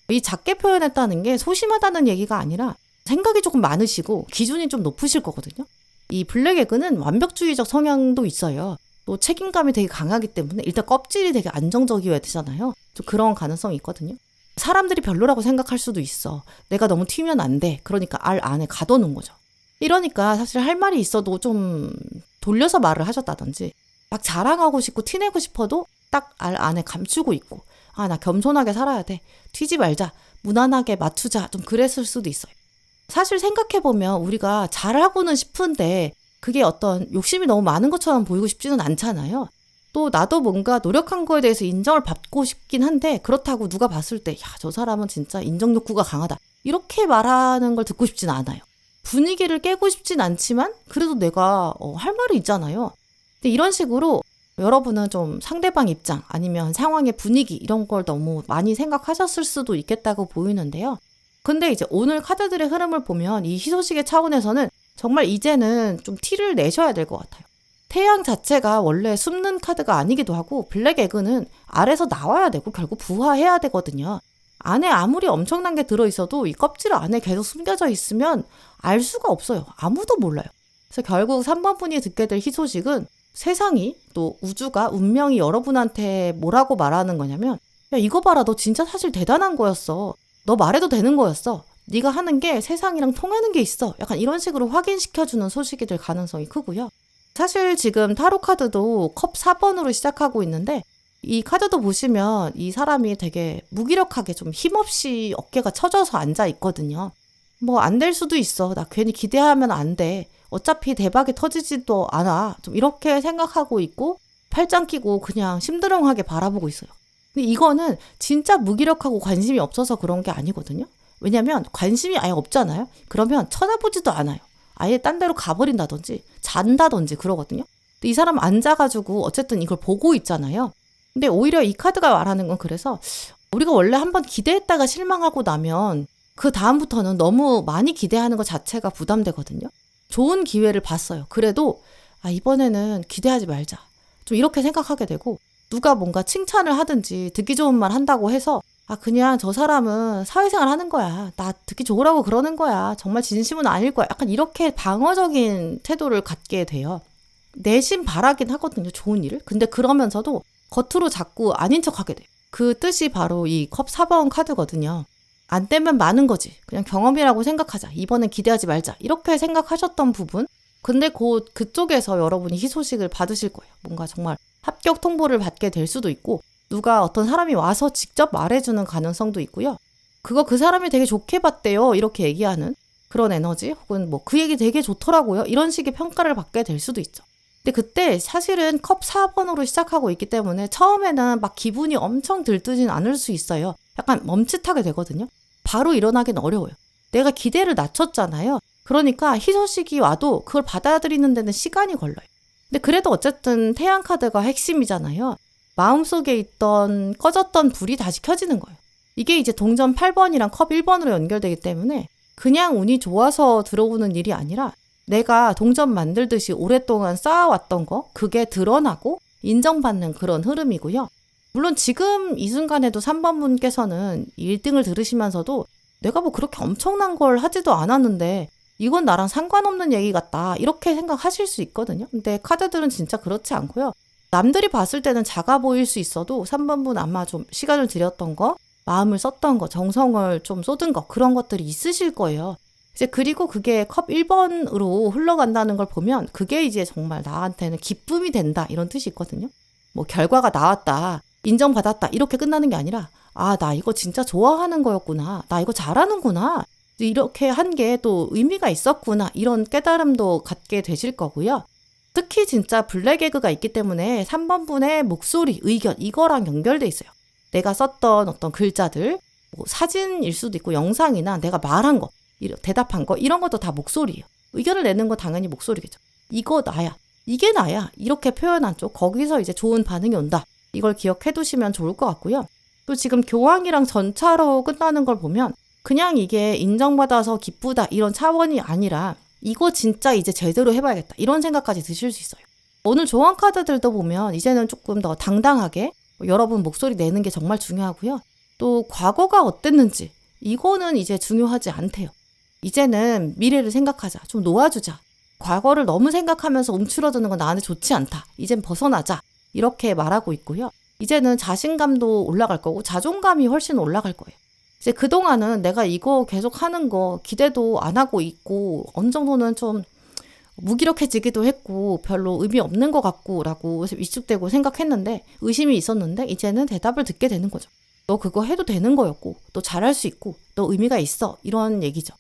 이 작게 표현했다는 게 소심하다는 얘기가 아니라 생각이 조금 많으시고 기준이 좀 높으실 거거든요. 이 블랙에그는 완벽주의적 성향도 있어요. 또 책임감이 되게 강하기 때문에 일단 껍질이 되게 안정적이어야 되잖아요. 좀 그런 가능성이 있거든요. 사람들이 별로라고 생각할 수도 있어. 내가 너무 튀면 안 돼. 그러니까 알 안에 가둬놓은 거죠. 이러니까 사실 할 말이 있어도 좀 돌려서 말을 하셨다든지 막 자랑하고 싶고 티내고 싶어도 딱 알 안에 감추고 있고 아, 나 겸손하게 살아야 돼. 튀지 말자. 무난하게 맞추자. 좀 그랬을 수도 있어요. 사실 생각해보면 우리가 잘하고는 싶은데 그게 어떤 욕심이 너무 많은 것처럼 보이고 싶지는 않잖아요. 또 나도 뭔가 노력한 거에 대해서 인정을 받고 싶긴 한데 그렇다고 누가 봤을 때 야, 저 사람은 진짜 인정 욕구가 강하다. 이렇게 말하는 걸 듣고 싶진 않아요. 분위기를 깨고 싶진 않지만 그래도 내가 할 말이 있잖아요. 근데 이런 식으로 여러분은 좀 상대방 입장 아니면 상황의 분위기 이런 걸 너무 많이 생각하셨을 수도 있겠다고 보이는데요. 근데 이제 오늘 카드들의 흐름을 보면 이 희소식의 차원에서는 정말 이제는 좀 티를 내셔야 될 것 같아요. 태양 자체가 원래 숨는 카드가 아니기도 하고 블랙 에그는 아래서 나와야 되고 결국 부화해야 되거든요. 안에 아무리 엄청난 게 들어있어도 이 껍질 안에 계속 숨겨져 있으면 알 수가 없어요. 아무도 몰라요. 그래서 결국 3번 분이 듣게 될 희소식은 세상이 또 우주가 운명이 여러분한테 뭐라고 말하는 거냐면 야 이거 봐라 너 진짜 사실 대단한 거였어. 너 말해도 되는 거였어. 네가 하는 게 세상이랑 통하는 게 있어. 약간 이런 식으로 확인시켜주는 소식이 될 가능성이 크고요. 사실 지금 타로 카드도 컵 4번으로 시작하고 있는데 이 카드도 보시면 이 사람이 되게 무기력하게 좀 힘없이 어깨가 처져서 앉아 있거든요. 뭐 안 될 수도 있어. 나 괜히 기대하면 안 돼. 어차피 대박이 터지지도 않아. 좀 이렇게 생각하고 있고 팔짱 끼고 그냥 심드렁하게 바라보고 있어요. 근데 이거는 진짜 무기력하고 관심이 없어서 그런 게 아니거든요. 왜냐면 관심이 아예 없잖아요. 그러면 쳐다보지도 않아요. 아예 딴 데로 가버린다든지 잔다든지 그러거든요. 근데 이 사람 앉아가지고 어쨌든 이걸 보고 있잖아요. 근데 오히려 이 카드가 말하는 건 그래서 우리가 원래 한번 기대했다가 실망하고 나면 그 다음부터는 너무 많이 기대하는 것 자체가 부담되거든요. 좋은 기회를 봤어요. 그래도 아 이번에는 기대하지 말자. 좀 이렇게 생각하게 되고 누가 뭔가 칭찬을 하든지 듣기 좋은 말 한다고 해서 아 그냥 저 사람은 사회생활 하는 거야. 나 듣기 좋으라고 그러는 거야. 정말 진심은 아닐 거야. 약간 이렇게 방어적인 태도를 갖게 돼요. 내심 바라긴 하거든요. 좋은 일을. 근데 그러면서도 겉으로 자꾸 아닌 척하게 돼요. 그 뜻이 바로 이 컵 4번 카드거든요. 안 되면 많은 거지. 그냥 경험이라고 생각하자. 이번엔 기대하지 말자. 이렇게 생각하셨던 부분. 근데 곧 그쪽에서 여러분이 희소식을 받으실 거예요. 뭔가 정말 합격 통보를 받게 될 수도 있고 누가 어떤 사람이 와서 직접 말해주는 가능성도 있고요. 그거 그 사람이 되게 좋게 봤대요. 이렇게 얘기하는 그런 에너지 혹은 뭐 그 얘기 되게 좋더라고요. 이런 식의 평가를 받게 될 수도 있죠. 근데 그때 사실은 컵 4번으로 시작하고 있기 때문에 처음에는 막 기분이 엄청 들뜨진 않을 수 있어요. 약간 멈칫하게 되거든요. 바로 일어나긴 어려워요. 내가 기대를 낮췄잖아요. 그러니까 희소식이 와도 그걸 받아들이는 데는 시간이 걸려요. 근데 그래도 어쨌든 태양 카드가 핵심이잖아요. 마음속에 있던 꺼졌던 불이 다시 켜지는 거예요. 이게 이제 동전 8번이랑 컵 1번으로 연결되기 때문에 그냥 운이 좋아서 들어오는 일이 아니라 내가 동전 만들듯이 오랫동안 쌓아왔던 거 그게 드러나고 인정받는 그런 흐름이고요. 물론 지금 이 순간에도 3번 분께서는 1등을 들으시면서도 내가 뭐 그렇게 엄청난 걸 하지도 않았는데 이건 나랑 상관없는 얘기 같다 이렇게 생각하실 수 있거든요. 근데 카드들은 진짜 그렇지 않고요. 남들이 봤을 때는 작아 보일 수 있어도 3번 분 아마 좀 시간을 들였던 거, 마음을 썼던 거, 정성을 좀 쏟은 거 그런 것들이 있으실 거예요. 이제 그리고 그게 컵 1번으로 흘러간다는 걸 보면 그게 이제 정말 나한테는 기쁨이 된다 이런 뜻이 있거든요. 뭐 결과가 나왔다, 인정받았다 이렇게 끝나는 게 아니라 아, 나 이거 진짜 좋아하는 거였구나. 나 이거 잘하는구나. 이렇게 한 게 또 의미가 있었구나. 이런 깨달음도 갖게 되실 거고요. 특히 진짜 블랙 에그가 있기 때문에 3번 분의 목소리, 의견 이거랑 연결돼 있어요. 내가 썼던 어떤 글자들, 뭐 사진일 수도 있고 영상이나 내가 말한 거, 대답한 거 이런 것도 다 목소리예요. 의견을 내는 건 당연히 목소리겠죠. 이거 나야. 이게 나야. 이렇게 표현한 쪽 거기서 이제 좋은 반응이 온다. 이걸 기억해 두시면 좋을 것 같고요. 또 지금 교황이랑 전차로 끝나는 걸 보면 그냥 이게 인정받아서 기쁘다 이런 차원이 아니라 이거 진짜 이제 제대로 해봐야겠다 이런 생각까지 드실 수 있어요. 오늘 조언 카드들도 보면 이제는 조금 더 당당하게 여러분 목소리 내는 게 정말 중요하고요. 또 과거가 어땠는지 이거는 이제 중요하지 않대요. 이제는 미래를 생각하자. 좀 놓아주자. 과거를 너무 생각하면서 움츠러드는 건 나한테 좋지 않다. 이젠 벗어나자. 이렇게 말하고 있고요. 이제는 자신감도 올라갈 거고 자존감이 훨씬 올라갈 거예요. 이제 그동안은 내가 이거 계속 하는 거 기대도 안 하고 있고 어느 정도는 좀 무기력해지기도 했고 별로 의미 없는 것 같고 라고 위축되고 생각했는데 의심이 있었는데 이제는 대답을 듣게 되는 거죠. 너 그거 해도 되는 거였고 너 잘할 수 있고 너 의미가 있어 이런 얘기죠.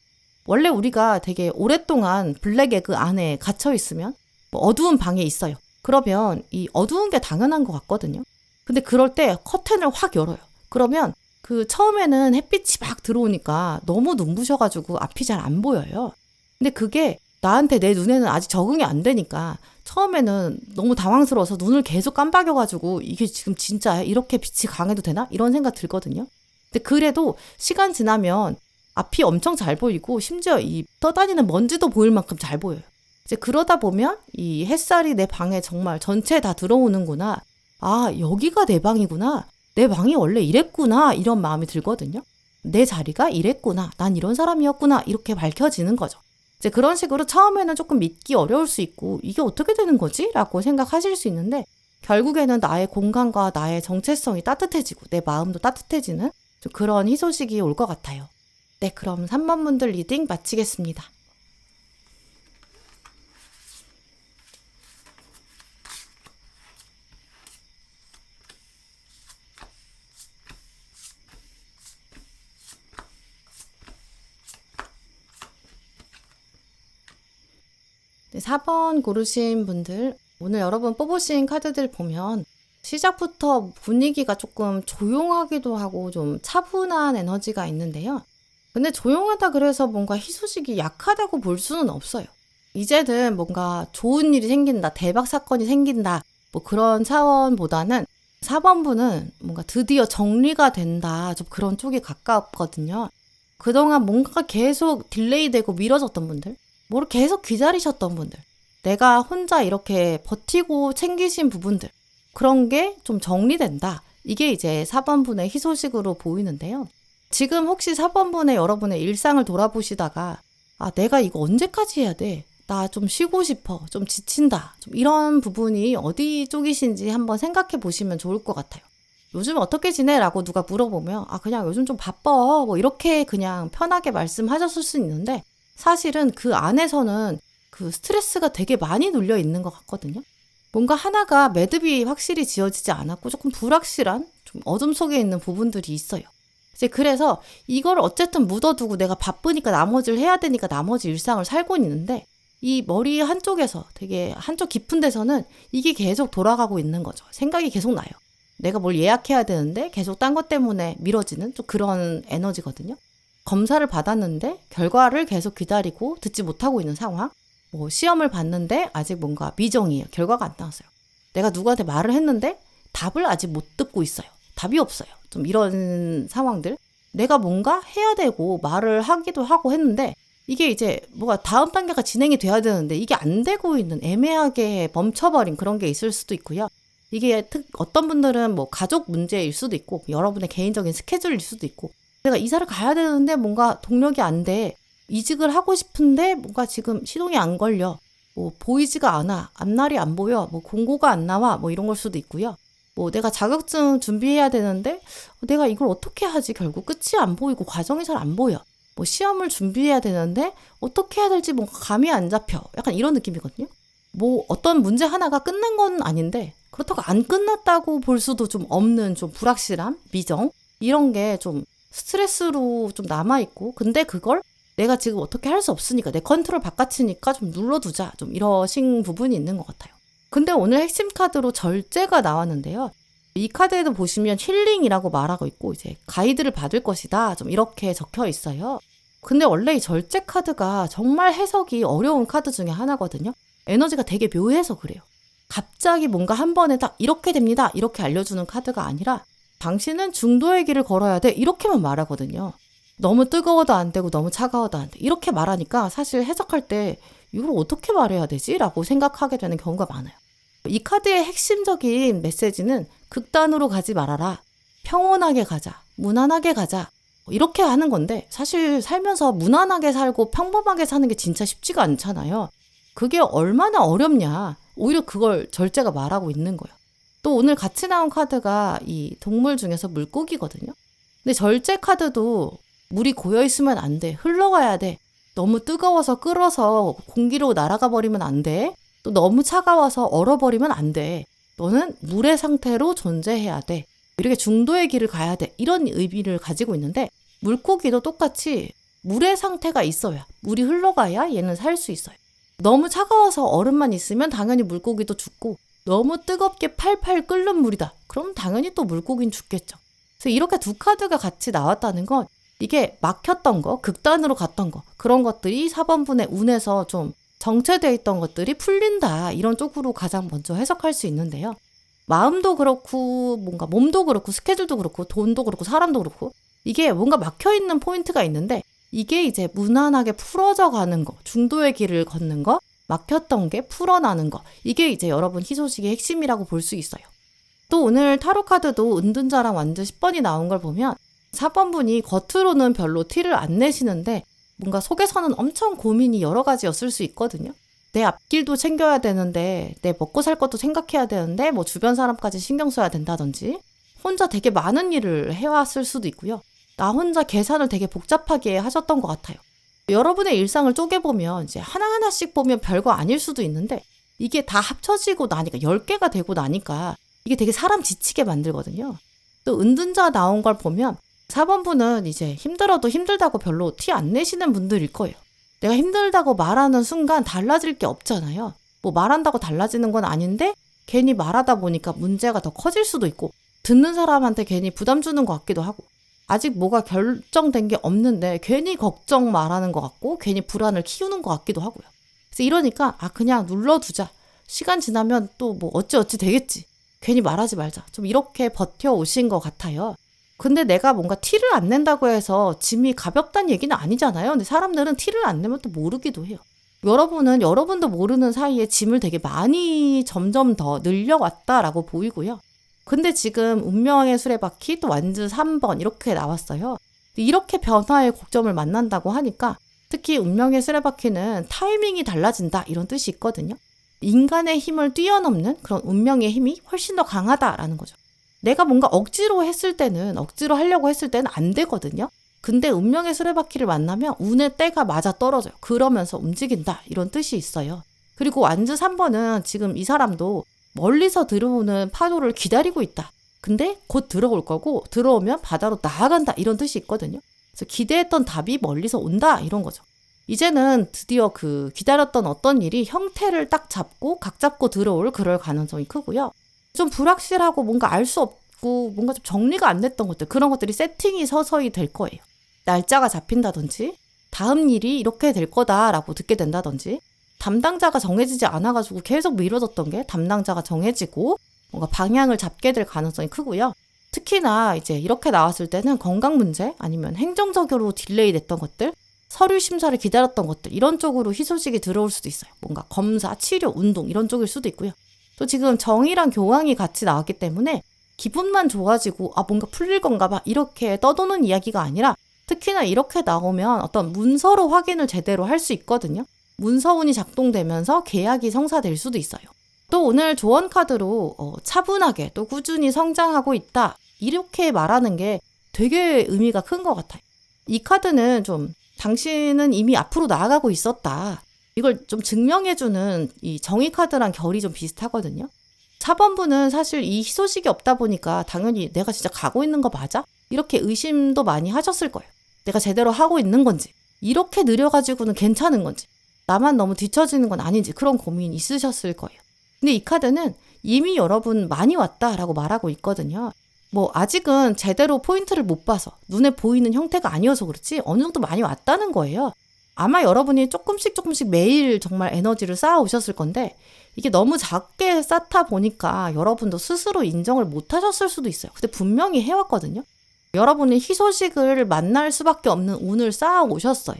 원래 우리가 되게 오랫동안 블랙 에그 안에 갇혀 있으면 뭐 어두운 방에 있어요. 그러면 이 어두운 게 당연한 것 같거든요. 근데 그럴 때 커튼을 확 열어요. 그러면 그 처음에는 햇빛이 막 들어오니까 너무 눈부셔가지고 앞이 잘 안 보여요. 근데 그게 나한테 내 눈에는 아직 적응이 안 되니까 처음에는 너무 당황스러워서 눈을 계속 깜빡여가지고 이게 지금 진짜야? 이렇게 빛이 강해도 되나? 이런 생각 들거든요. 근데 그래도 시간 지나면 앞이 엄청 잘 보이고 심지어 이 떠다니는 먼지도 보일 만큼 잘 보여요. 이제 그러다 보면 이 햇살이 내 방에 정말 전체에 다 들어오는구나. 아, 여기가 내 방이구나. 내 방이 원래 이랬구나. 이런 마음이 들거든요. 내 자리가 이랬구나. 난 이런 사람이었구나. 이렇게 밝혀지는 거죠. 이제 그런 식으로 처음에는 조금 믿기 어려울 수 있고 이게 어떻게 되는 거지? 라고 생각하실 수 있는데 결국에는 나의 공간과 나의 정체성이 따뜻해지고 내 마음도 따뜻해지는 좀 그런 희소식이 올 것 같아요. 네, 그럼 3번 분들 리딩 마치겠습니다. 네, 4번 고르신 분들 오늘 여러분 뽑으신 카드들 보면 시작부터 분위기가 조금 조용하기도 하고 좀 차분한 에너지가 있는데요. 근데 조용하다 그래서 뭔가 희소식이 약하다고 볼 수는 없어요. 이제는 뭔가 좋은 일이 생긴다, 대박 사건이 생긴다 뭐 그런 차원보다는 4번 분은 뭔가 드디어 정리가 된다 좀 그런 쪽이 가깝거든요. 그동안 뭔가가 계속 딜레이되고 미뤄졌던 분들 뭐를 계속 기다리셨던 분들 내가 혼자 이렇게 버티고 챙기신 부분들 그런 게 좀 정리된다. 이게 이제 4번 분의 희소식으로 보이는데요. 지금 혹시 4번 분의 여러분의 일상을 돌아보시다가 아, 내가 이거 언제까지 해야 돼? 나 좀 쉬고 싶어. 좀 지친다. 좀 이런 부분이 어디 쪽이신지 한번 생각해 보시면 좋을 것 같아요. 요즘 어떻게 지내? 라고 누가 물어보면 아, 그냥 요즘 좀 바빠. 뭐 이렇게 그냥 편하게 말씀하셨을 수 있는데 사실은 그 안에서는 그 스트레스가 되게 많이 눌려 있는 것 같거든요. 뭔가 하나가 매듭이 확실히 지어지지 않았고 조금 불확실한 좀 어둠 속에 있는 부분들이 있어요. 이제 그래서 이걸 어쨌든 묻어두고 내가 바쁘니까 나머지를 해야 되니까 나머지 일상을 살고 있는데 이 머리 한쪽에서 되게 한쪽 깊은 데서는 이게 계속 돌아가고 있는 거죠. 생각이 계속 나요. 내가 뭘 예약해야 되는데 계속 딴 것 때문에 미뤄지는 좀 그런 에너지거든요. 검사를 받았는데 결과를 계속 기다리고 듣지 못하고 있는 상황. 뭐 시험을 봤는데 아직 뭔가 미정이에요. 결과가 안 나왔어요. 내가 누구한테 말을 했는데 답을 아직 못 듣고 있어요. 답이 없어요. 좀 이런 상황들. 내가 뭔가 해야 되고 말을 하기도 하고 했는데 이게 이제 뭐가 다음 단계가 진행이 돼야 되는데 이게 안 되고 있는 애매하게 멈춰버린 그런 게 있을 수도 있고요. 이게 어떤 분들은 뭐 가족 문제일 수도 있고 여러분의 개인적인 스케줄일 수도 있고 내가 이사를 가야 되는데 뭔가 동력이 안 돼. 이직을 하고 싶은데 뭔가 지금 시동이 안 걸려. 뭐 보이지가 않아. 앞날이 안 보여. 뭐 공고가 안 나와. 뭐 이런 걸 수도 있고요. 뭐 내가 자격증 준비해야 되는데 내가 이걸 어떻게 하지? 결국 끝이 안 보이고 과정이 잘 안 보여. 뭐 시험을 준비해야 되는데 어떻게 해야 될지 뭔가 감이 안 잡혀. 약간 이런 느낌이거든요. 뭐 어떤 문제 하나가 끝난 건 아닌데 그렇다고 안 끝났다고 볼 수도 좀 없는 좀 불확실함, 미정 이런 게 좀 스트레스로 좀 남아있고 근데 그걸 내가 지금 어떻게 할 수 없으니까 내 컨트롤 바깥이니까 좀 눌러두자 좀 이러신 부분이 있는 것 같아요. 근데 오늘 핵심 카드로 절제가 나왔는데요. 이 카드에도 보시면 힐링이라고 말하고 있고 이제 가이드를 받을 것이다 좀 이렇게 적혀 있어요. 근데 원래 이 절제 카드가 정말 해석이 어려운 카드 중에 하나거든요. 에너지가 되게 묘해서 그래요. 갑자기 뭔가 한 번에 딱 이렇게 됩니다 이렇게 알려주는 카드가 아니라 당신은 중도의 길을 걸어야 돼 이렇게만 말하거든요. 너무 뜨거워도 안 되고 너무 차가워도 안 돼. 이렇게 말하니까 사실 해석할 때 이걸 어떻게 말해야 되지? 라고 생각하게 되는 경우가 많아요. 이 카드의 핵심적인 메시지는 극단으로 가지 말아라. 평온하게 가자. 무난하게 가자. 이렇게 하는 건데 사실 살면서 무난하게 살고 평범하게 사는 게 진짜 쉽지가 않잖아요. 그게 얼마나 어렵냐. 오히려 그걸 절제가 말하고 있는 거예요. 또 오늘 같이 나온 카드가 이 동물 중에서 물고기거든요. 근데 절제 카드도 물이 고여있으면 안 돼. 흘러가야 돼. 너무 뜨거워서 끓어서 공기로 날아가 버리면 안 돼. 또 너무 차가워서 얼어버리면 안 돼. 너는 물의 상태로 존재해야 돼. 이렇게 중도의 길을 가야 돼. 이런 의미를 가지고 있는데 물고기도 똑같이 물의 상태가 있어야 물이 흘러가야 얘는 살 수 있어요. 너무 차가워서 얼음만 있으면 당연히 물고기도 죽고 너무 뜨겁게 팔팔 끓는 물이다. 그럼 당연히 또 물고기는 죽겠죠. 그래서 이렇게 두 카드가 같이 나왔다는 건 이게 막혔던 거, 극단으로 갔던 거 그런 것들이 4번분의 운에서 좀 정체되어 있던 것들이 풀린다. 이런 쪽으로 가장 먼저 해석할 수 있는데요. 마음도 그렇고 뭔가 몸도 그렇고 스케줄도 그렇고 돈도 그렇고 사람도 그렇고 이게 뭔가 막혀있는 포인트가 있는데 이게 이제 무난하게 풀어져 가는 거, 중도의 길을 걷는 거, 막혔던 게 풀어나는 거 이게 이제 여러분 희소식의 핵심이라고 볼 수 있어요. 또 오늘 타로카드도 은둔자랑 완전 10번이 나온 걸 보면 4번분이 겉으로는 별로 티를 안 내시는데 뭔가 속에서는 엄청 고민이 여러 가지였을 수 있거든요. 내 앞길도 챙겨야 되는데 내 먹고 살 것도 생각해야 되는데 뭐 주변 사람까지 신경 써야 된다든지 혼자 되게 많은 일을 해왔을 수도 있고요. 나 혼자 계산을 되게 복잡하게 하셨던 것 같아요. 여러분의 일상을 쪼개보면 이제 하나하나씩 보면 별거 아닐 수도 있는데 이게 다 합쳐지고 나니까 10개가 되고 나니까 이게 되게 사람 지치게 만들거든요. 또 은둔자 나온 걸 보면 4번분은 이제 힘들어도 힘들다고 별로 티 안 내시는 분들일 거예요. 내가 힘들다고 말하는 순간 달라질 게 없잖아요. 뭐 말한다고 달라지는 건 아닌데 괜히 말하다 보니까 문제가 더 커질 수도 있고 듣는 사람한테 괜히 부담 주는 것 같기도 하고 아직 뭐가 결정된 게 없는데 괜히 걱정 말하는 것 같고 괜히 불안을 키우는 것 같기도 하고요. 그래서 이러니까 그냥 눌러두자. 시간 지나면 또 뭐 어찌 되겠지. 괜히 말하지 말자. 좀 이렇게 버텨오신 것 같아요. 근데 내가 뭔가 티를 안 낸다고 해서 짐이 가볍다는 얘기는 아니잖아요. 근데 사람들은 티를 안 내면 또 모르기도 해요. 여러분은 여러분도 모르는 사이에 짐을 되게 많이 점점 더 늘려왔다라고 보이고요. 근데 지금 운명의 수레바퀴 또 완주 3번 이렇게 나왔어요. 이렇게 변화의 곡점을 만난다고 하니까 특히 운명의 수레바퀴는 타이밍이 달라진다 이런 뜻이 있거든요. 인간의 힘을 뛰어넘는 그런 운명의 힘이 훨씬 더 강하다라는 거죠. 내가 뭔가 억지로 하려고 했을 때는 안 되거든요. 근데 운명의 수레바퀴를 만나면 운의 때가 맞아 떨어져요. 그러면서 움직인다 이런 뜻이 있어요. 그리고 완주 3번은 지금 이 사람도 멀리서 들어오는 파도를 기다리고 있다. 근데 곧 들어올 거고 들어오면 바다로 나아간다 이런 뜻이 있거든요. 그래서 기대했던 답이 멀리서 온다 이런 거죠. 이제는 드디어 그 기다렸던 어떤 일이 형태를 딱 잡고 각 잡고 들어올 그럴 가능성이 크고요. 좀 불확실하고 뭔가 알 수 없고 뭔가 좀 정리가 안 됐던 것들 그런 것들이 세팅이 서서히 될 거예요. 날짜가 잡힌다든지 다음 일이 이렇게 될 거다라고 듣게 된다든지 담당자가 정해지지 않아가지고 계속 미뤄졌던 게 담당자가 정해지고 뭔가 방향을 잡게 될 가능성이 크고요. 특히나 이제 이렇게 나왔을 때는 건강 문제 아니면 행정적으로 딜레이 됐던 것들 서류 심사를 기다렸던 것들 이런 쪽으로 희소식이 들어올 수도 있어요. 뭔가 검사, 치료, 운동 이런 쪽일 수도 있고요. 또 지금 정이랑 교황이 같이 나왔기 때문에 기분만 좋아지고 뭔가 풀릴 건가 봐 이렇게 떠도는 이야기가 아니라 특히나 이렇게 나오면 어떤 문서로 확인을 제대로 할 수 있거든요. 문서운이 작동되면서 계약이 성사될 수도 있어요. 또 오늘 조언 카드로 차분하게 또 꾸준히 성장하고 있다 이렇게 말하는 게 되게 의미가 큰 것 같아요. 이 카드는 좀 당신은 이미 앞으로 나아가고 있었다. 이걸 좀 증명해주는 이 정의 카드랑 결이 좀 비슷하거든요. 4번분은 사실 이 희소식이 없다 보니까 당연히 내가 진짜 가고 있는 거 맞아? 이렇게 의심도 많이 하셨을 거예요. 내가 제대로 하고 있는 건지, 이렇게 느려가지고는 괜찮은 건지, 나만 너무 뒤처지는 건 아닌지 그런 고민 있으셨을 거예요. 근데 이 카드는 이미 여러분 많이 왔다라고 말하고 있거든요. 아직은 제대로 포인트를 못 봐서 눈에 보이는 형태가 아니어서 그렇지 어느 정도 많이 왔다는 거예요. 아마 여러분이 조금씩 매일 정말 에너지를 쌓아 오셨을 건데 이게 너무 작게 쌓다 보니까 여러분도 스스로 인정을 못 하셨을 수도 있어요. 근데 분명히 해왔거든요. 여러분이 희소식을 만날 수밖에 없는 운을 쌓아 오셨어요.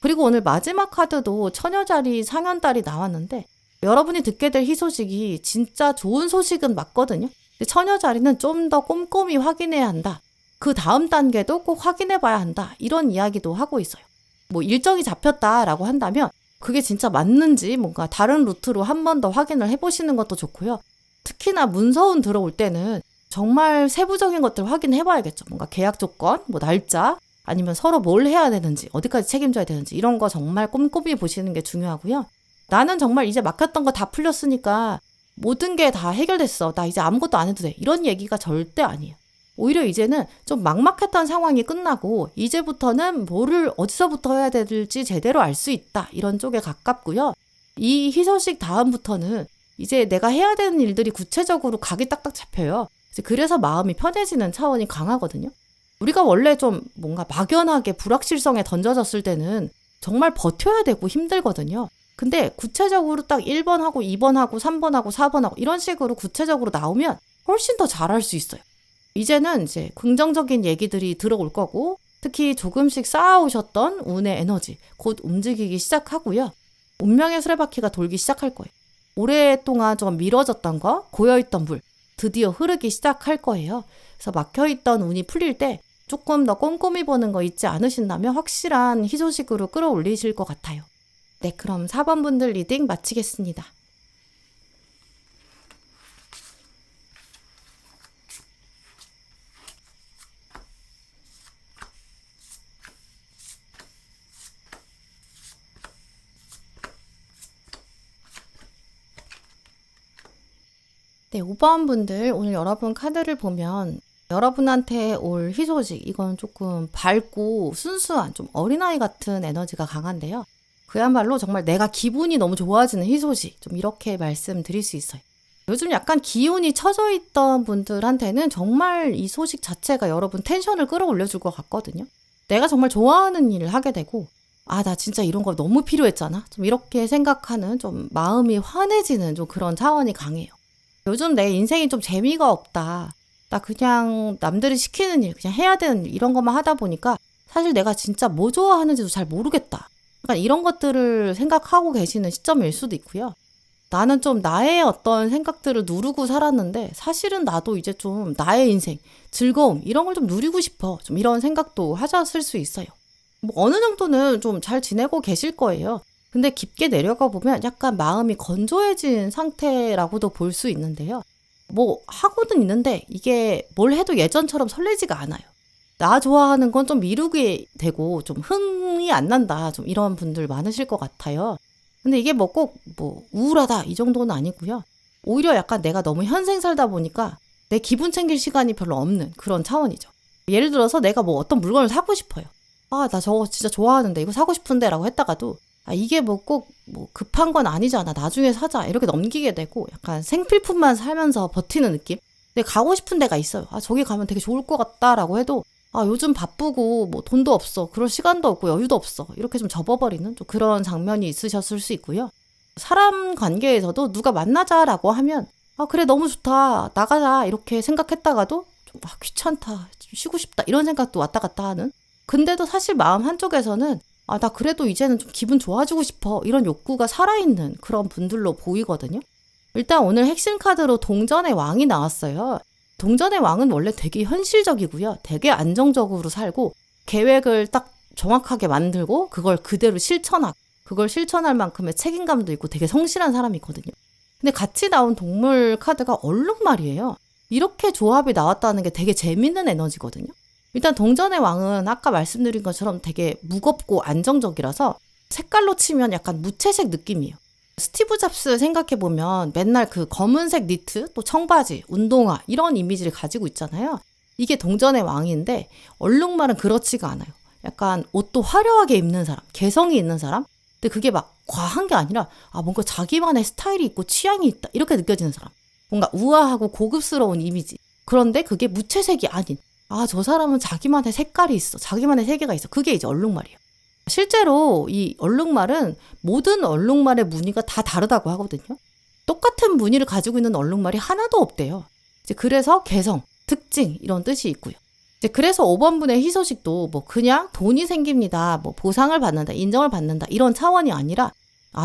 그리고 오늘 마지막 카드도 처녀자리 상현달이 나왔는데 여러분이 듣게 될 희소식이 진짜 좋은 소식은 맞거든요. 처녀자리는 좀 더 꼼꼼히 확인해야 한다. 그 다음 단계도 꼭 확인해 봐야 한다. 이런 이야기도 하고 있어요. 일정이 잡혔다라고 한다면 그게 진짜 맞는지 뭔가 다른 루트로 한 번 더 확인을 해보시는 것도 좋고요. 특히나 문서운 들어올 때는 정말 세부적인 것들을 확인해 봐야겠죠. 뭔가 계약 조건, 날짜, 아니면 서로 뭘 해야 되는지, 어디까지 책임져야 되는지 이런 거 정말 꼼꼼히 보시는 게 중요하고요. 나는 정말 이제 막혔던 거 다 풀렸으니까 모든 게 다 해결됐어. 나 이제 아무것도 안 해도 돼. 이런 얘기가 절대 아니에요. 오히려 이제는 좀 막막했던 상황이 끝나고 이제부터는 뭐를 어디서부터 해야 될지 제대로 알 수 있다. 이런 쪽에 가깝고요. 이 희소식 다음부터는 이제 내가 해야 되는 일들이 구체적으로 각이 딱딱 잡혀요. 그래서 마음이 편해지는 차원이 강하거든요. 우리가 원래 좀 뭔가 막연하게 불확실성에 던져졌을 때는 정말 버텨야 되고 힘들거든요. 근데 구체적으로 딱 1번하고 2번하고 3번하고 4번하고 이런 식으로 구체적으로 나오면 훨씬 더 잘할 수 있어요. 이제는 이제 긍정적인 얘기들이 들어올 거고 특히 조금씩 쌓아오셨던 운의 에너지 곧 움직이기 시작하고요. 운명의 수레바퀴가 돌기 시작할 거예요. 오랫동안 좀 미뤄졌던 거, 고여있던 물 드디어 흐르기 시작할 거예요. 그래서 막혀있던 운이 풀릴 때 조금 더 꼼꼼히 보는 거 잊지 않으신다면 확실한 희소식으로 끌어올리실 것 같아요. 네, 그럼 4번 분들 리딩 마치겠습니다. 네, 5번 분들 오늘 여러분 카드를 보면 여러분한테 올 희소식 이건 조금 밝고 순수한 좀 어린아이 같은 에너지가 강한데요. 그야말로 정말 내가 기분이 너무 좋아지는 희소식 좀 이렇게 말씀드릴 수 있어요. 요즘 약간 기운이 처져 있던 분들한테는 정말 이 소식 자체가 여러분 텐션을 끌어올려줄 것 같거든요. 내가 정말 좋아하는 일을 하게 되고 나 진짜 이런 거 너무 필요했잖아. 좀 이렇게 생각하는 좀 마음이 환해지는 좀 그런 차원이 강해요. 요즘 내 인생이 좀 재미가 없다. 나 그냥 남들이 시키는 일, 그냥 해야 되는 일 이런 것만 하다 보니까 사실 내가 진짜 뭐 좋아하는지도 잘 모르겠다. 약간 이런 것들을 생각하고 계시는 시점일 수도 있고요. 나는 좀 나의 어떤 생각들을 누르고 살았는데 사실은 나도 이제 좀 나의 인생, 즐거움 이런 걸 좀 누리고 싶어. 좀 이런 생각도 하셨을 수 있어요. 어느 정도는 좀 잘 지내고 계실 거예요. 근데 깊게 내려가 보면 약간 마음이 건조해진 상태라고도 볼 수 있는데요. 하고는 있는데 이게 뭘 해도 예전처럼 설레지가 않아요. 나 좋아하는 건 좀 미루게 되고 좀 흥이 안 난다. 좀 이런 분들 많으실 것 같아요. 근데 이게 꼭 우울하다 이 정도는 아니고요. 오히려 약간 내가 너무 현생 살다 보니까 내 기분 챙길 시간이 별로 없는 그런 차원이죠. 예를 들어서 내가 어떤 물건을 사고 싶어요. 나 저거 진짜 좋아하는데 이거 사고 싶은데 라고 했다가도 이게 꼭 급한 건 아니잖아. 나중에 사자. 이렇게 넘기게 되고 약간 생필품만 살면서 버티는 느낌? 근데 가고 싶은 데가 있어요. 저기 가면 되게 좋을 것 같다라고 해도 요즘 바쁘고 돈도 없어. 그럴 시간도 없고 여유도 없어. 이렇게 좀 접어버리는 좀 그런 장면이 있으셨을 수 있고요. 사람 관계에서도 누가 만나자라고 하면 그래 너무 좋다. 나가자. 이렇게 생각했다가도 좀 귀찮다. 좀 쉬고 싶다. 이런 생각도 왔다 갔다 하는. 근데도 사실 마음 한쪽에서는 나 그래도 이제는 좀 기분 좋아지고 싶어. 이런 욕구가 살아있는 그런 분들로 보이거든요. 일단 오늘 핵심 카드로 동전의 왕이 나왔어요. 동전의 왕은 원래 되게 현실적이고요. 되게 안정적으로 살고 계획을 딱 정확하게 만들고 그걸 그대로 실천하고 그걸 실천할 만큼의 책임감도 있고 되게 성실한 사람이거든요. 근데 같이 나온 동물 카드가 얼룩말이에요. 이렇게 조합이 나왔다는 게 되게 재밌는 에너지거든요. 일단 동전의 왕은 아까 말씀드린 것처럼 되게 무겁고 안정적이라서 색깔로 치면 약간 무채색 느낌이에요. 스티브 잡스 생각해보면 맨날 그 검은색 니트, 또 청바지, 운동화 이런 이미지를 가지고 있잖아요. 이게 동전의 왕인데 얼룩말은 그렇지가 않아요. 약간 옷도 화려하게 입는 사람, 개성이 있는 사람. 근데 그게 막 과한 게 아니라 뭔가 자기만의 스타일이 있고 취향이 있다 이렇게 느껴지는 사람. 뭔가 우아하고 고급스러운 이미지. 그런데 그게 무채색이 아닌 저 사람은 자기만의 색깔이 있어. 자기만의 세계가 있어. 그게 이제 얼룩말이에요. 실제로 이 얼룩말은 모든 얼룩말의 무늬가 다 다르다고 하거든요. 똑같은 무늬를 가지고 있는 얼룩말이 하나도 없대요. 이제 그래서 개성, 특징 이런 뜻이 있고요. 이제 그래서 5번분의 희소식도 뭐 그냥 돈이 생깁니다. 뭐 보상을 받는다, 인정을 받는다 이런 차원이 아니라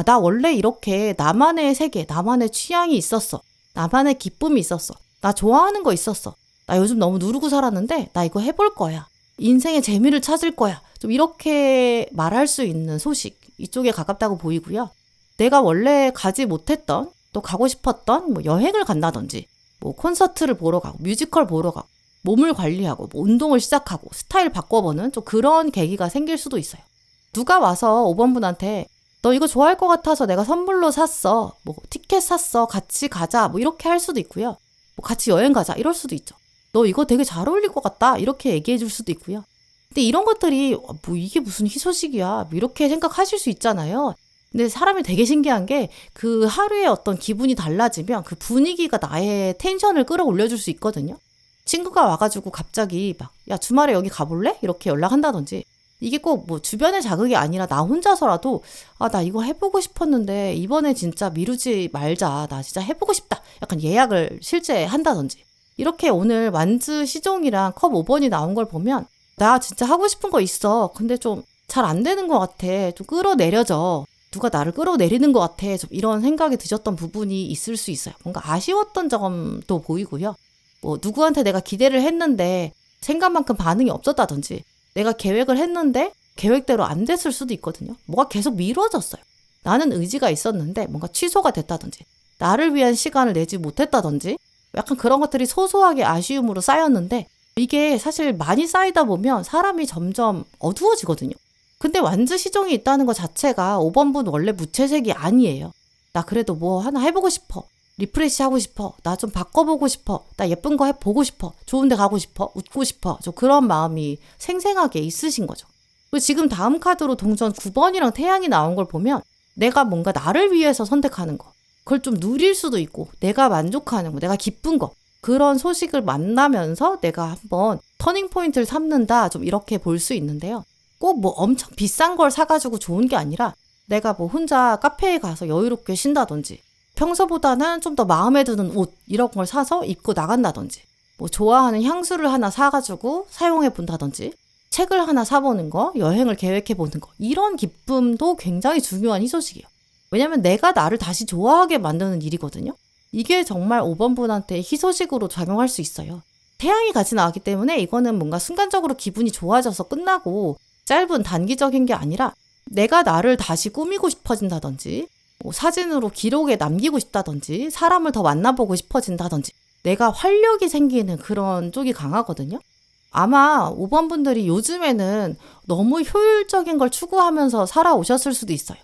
나 원래 이렇게 나만의 세계, 나만의 취향이 있었어. 나만의 기쁨이 있었어. 나 좋아하는 거 있었어. 나 요즘 너무 누르고 살았는데 나 이거 해볼 거야. 인생의 재미를 찾을 거야. 좀 이렇게 말할 수 있는 소식 이쪽에 가깝다고 보이고요. 내가 원래 가지 못했던 또 가고 싶었던 뭐 여행을 간다든지 뭐 콘서트를 보러 가고 뮤지컬 보러 가고 몸을 관리하고 뭐 운동을 시작하고 스타일 바꿔보는 좀 그런 계기가 생길 수도 있어요. 누가 와서 5번분한테 너 이거 좋아할 것 같아서 내가 선물로 샀어. 뭐 티켓 샀어. 같이 가자. 뭐 이렇게 할 수도 있고요. 뭐 같이 여행 가자. 이럴 수도 있죠. 너 이거 되게 잘 어울릴 것 같다. 이렇게 얘기해 줄 수도 있고요. 근데 이런 것들이 뭐 이게 무슨 희소식이야. 뭐 이렇게 생각하실 수 있잖아요. 근데 사람이 되게 신기한 게 그 하루에 어떤 기분이 달라지면 그 분위기가 나의 텐션을 끌어올려줄 수 있거든요. 친구가 와가지고 갑자기 막 야 주말에 여기 가볼래? 이렇게 연락한다든지 이게 꼭 뭐 주변의 자극이 아니라 나 혼자서라도 나 이거 해보고 싶었는데 이번에 진짜 미루지 말자. 나 진짜 해보고 싶다. 약간 예약을 실제 한다든지 이렇게 오늘 완즈 시종이랑 컵 5번이 나온 걸 보면 나 진짜 하고 싶은 거 있어. 근데 좀 잘 안 되는 것 같아. 좀 끌어내려져. 누가 나를 끌어내리는 것 같아. 좀 이런 생각이 드셨던 부분이 있을 수 있어요. 뭔가 아쉬웠던 점도 보이고요. 뭐 누구한테 내가 기대를 했는데 생각만큼 반응이 없었다든지 내가 계획을 했는데 계획대로 안 됐을 수도 있거든요. 뭐가 계속 미뤄졌어요. 나는 의지가 있었는데 뭔가 취소가 됐다든지 나를 위한 시간을 내지 못했다든지 약간 그런 것들이 소소하게 아쉬움으로 쌓였는데 이게 사실 많이 쌓이다 보면 사람이 점점 어두워지거든요. 근데 완즈 시종이 있다는 것 자체가 5번분 원래 무채색이 아니에요. 나 그래도 뭐 하나 해보고 싶어. 리프레시 하고 싶어. 나 좀 바꿔보고 싶어. 나 예쁜 거 해보고 싶어. 좋은 데 가고 싶어. 웃고 싶어. 좀 그런 마음이 생생하게 있으신 거죠. 그리고 지금 다음 카드로 동전 9번이랑 태양이 나온 걸 보면 내가 뭔가 나를 위해서 선택하는 거. 그걸 좀 누릴 수도 있고 내가 만족하는 거. 내가 기쁜 거. 그런 소식을 만나면서 내가 한번 터닝 포인트를 삼는다. 좀 이렇게 볼 수 있는데요. 꼭 뭐 엄청 비싼 걸 사가지고 좋은 게 아니라 내가 뭐 혼자 카페에 가서 여유롭게 쉰다든지 평소보다는 좀 더 마음에 드는 옷 이런 걸 사서 입고 나간다든지 뭐 좋아하는 향수를 하나 사가지고 사용해 본다든지 책을 하나 사보는 거, 여행을 계획해 보는 거 이런 기쁨도 굉장히 중요한 희소식이에요. 왜냐면 내가 나를 다시 좋아하게 만드는 일이거든요. 이게 정말 5번분한테 희소식으로 작용할 수 있어요. 태양이 같이 나왔기 때문에 이거는 뭔가 순간적으로 기분이 좋아져서 끝나고 짧은 단기적인 게 아니라 내가 나를 다시 꾸미고 싶어진다든지 뭐 사진으로 기록에 남기고 싶다든지 사람을 더 만나보고 싶어진다든지 내가 활력이 생기는 그런 쪽이 강하거든요. 아마 5번 분들이 요즘에는 너무 효율적인 걸 추구하면서 살아오셨을 수도 있어요.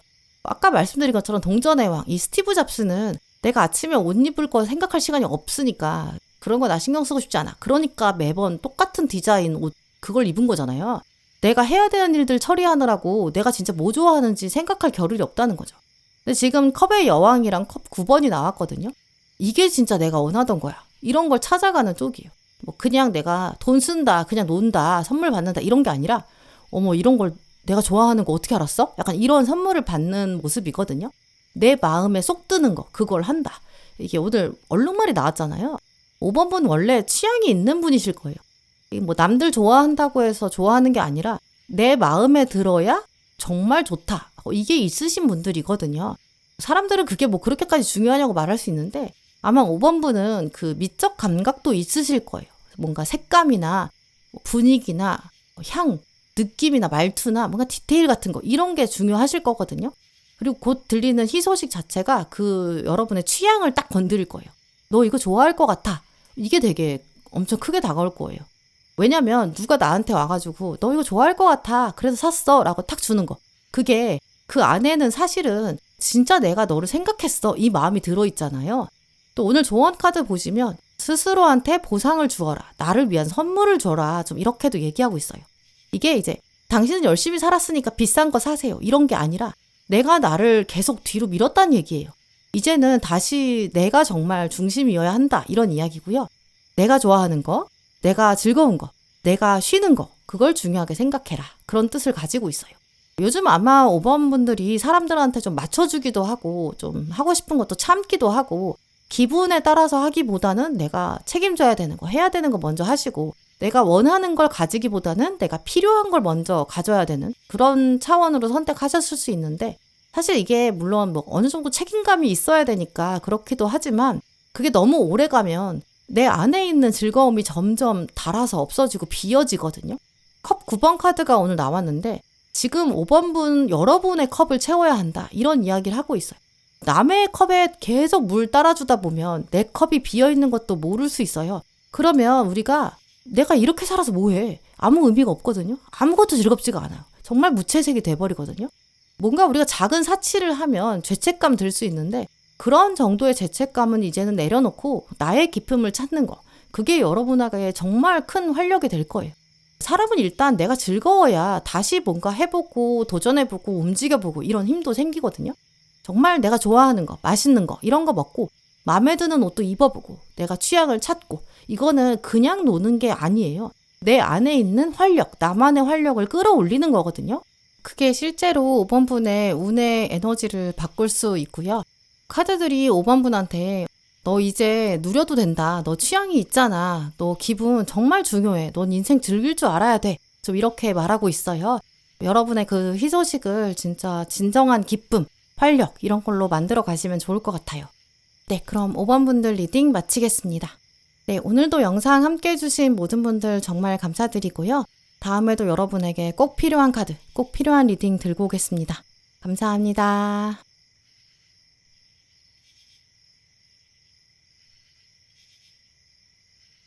아까 말씀드린 것처럼 동전의 왕, 이 스티브 잡스는 내가 아침에 옷 입을 거 생각할 시간이 없으니까 그런 거 나 신경 쓰고 싶지 않아. 그러니까 매번 똑같은 디자인 옷 그걸 입은 거잖아요. 내가 해야 되는 일들 처리하느라고 내가 진짜 뭐 좋아하는지 생각할 겨를이 없다는 거죠. 근데 지금 컵의 여왕이랑 컵 9번이 나왔거든요. 이게 진짜 내가 원하던 거야. 이런 걸 찾아가는 쪽이에요. 뭐 그냥 내가 돈 쓴다, 그냥 논다, 선물 받는다 이런 게 아니라 어머 이런 걸 내가 좋아하는 거 어떻게 알았어? 약간 이런 선물을 받는 모습이거든요. 내 마음에 쏙 드는 거 그걸 한다. 이게 오늘 얼룩말이 나왔잖아요. 5번 분 원래 취향이 있는 분이실 거예요. 뭐 남들 좋아한다고 해서 좋아하는 게 아니라 내 마음에 들어야 정말 좋다. 이게 있으신 분들이거든요. 사람들은 그게 뭐 그렇게까지 중요하냐고 말할 수 있는데 아마 5번 분은 그 미적 감각도 있으실 거예요. 뭔가 색감이나 분위기나 향, 느낌이나 말투나 뭔가 디테일 같은 거 이런 게 중요하실 거거든요. 그리고 곧 들리는 희소식 자체가 그 여러분의 취향을 딱 건드릴 거예요. 너 이거 좋아할 것 같아. 이게 되게 엄청 크게 다가올 거예요. 왜냐면 누가 나한테 와가지고 너 이거 좋아할 것 같아. 그래서 샀어. 라고 탁 주는 거. 그게 그 안에는 사실은 진짜 내가 너를 생각했어. 이 마음이 들어있잖아요. 또 오늘 조언 카드 보시면 스스로한테 보상을 주어라. 나를 위한 선물을 줘라. 좀 이렇게도 얘기하고 있어요. 이게 이제 당신은 열심히 살았으니까 비싼 거 사세요. 이런 게 아니라 내가 나를 계속 뒤로 밀었다는 얘기예요. 이제는 다시 내가 정말 중심이어야 한다. 이런 이야기고요. 내가 좋아하는 거, 내가 즐거운 거, 내가 쉬는 거, 그걸 중요하게 생각해라. 그런 뜻을 가지고 있어요. 요즘 아마 5번 분들이 사람들한테 좀 맞춰주기도 하고 좀 하고 싶은 것도 참기도 하고 기분에 따라서 하기보다는 내가 책임져야 되는 거, 해야 되는 거 먼저 하시고 내가 원하는 걸 가지기보다는 내가 필요한 걸 먼저 가져야 되는 그런 차원으로 선택하셨을 수 있는데 사실 이게 물론 뭐 어느 정도 책임감이 있어야 되니까 그렇기도 하지만 그게 너무 오래 가면 내 안에 있는 즐거움이 점점 닳아서 없어지고 비어지거든요. 컵 9번 카드가 오늘 나왔는데 지금 5번 분 여러분의 컵을 채워야 한다 이런 이야기를 하고 있어요. 남의 컵에 계속 물 따라주다 보면 내 컵이 비어있는 것도 모를 수 있어요. 그러면 우리가 내가 이렇게 살아서 뭐해? 아무 의미가 없거든요. 아무것도 즐겁지가 않아요. 정말 무채색이 돼버리거든요. 뭔가 우리가 작은 사치를 하면 죄책감 들 수 있는데 그런 정도의 죄책감은 이제는 내려놓고 나의 기쁨을 찾는 거. 그게 여러분에게 정말 큰 활력이 될 거예요. 사람은 일단 내가 즐거워야 다시 뭔가 해보고 도전해보고 움직여보고 이런 힘도 생기거든요. 정말 내가 좋아하는 거, 맛있는 거 이런 거 먹고 마음에 드는 옷도 입어보고 내가 취향을 찾고 이거는 그냥 노는 게 아니에요. 내 안에 있는 활력, 나만의 활력을 끌어올리는 거거든요. 그게 실제로 5번 분의 운의 에너지를 바꿀 수 있고요. 카드들이 5번 분한테 너 이제 누려도 된다. 너 취향이 있잖아. 너 기분 정말 중요해. 넌 인생 즐길 줄 알아야 돼. 좀 이렇게 말하고 있어요. 여러분의 그 희소식을 진짜 진정한 기쁨, 활력 이런 걸로 만들어 가시면 좋을 것 같아요. 네, 그럼 5번 분들 리딩 마치겠습니다. 네, 오늘도 영상 함께 해주신 모든 분들 정말 감사드리고요. 다음에도 여러분에게 꼭 필요한 카드, 꼭 필요한 리딩 들고 오겠습니다. 감사합니다.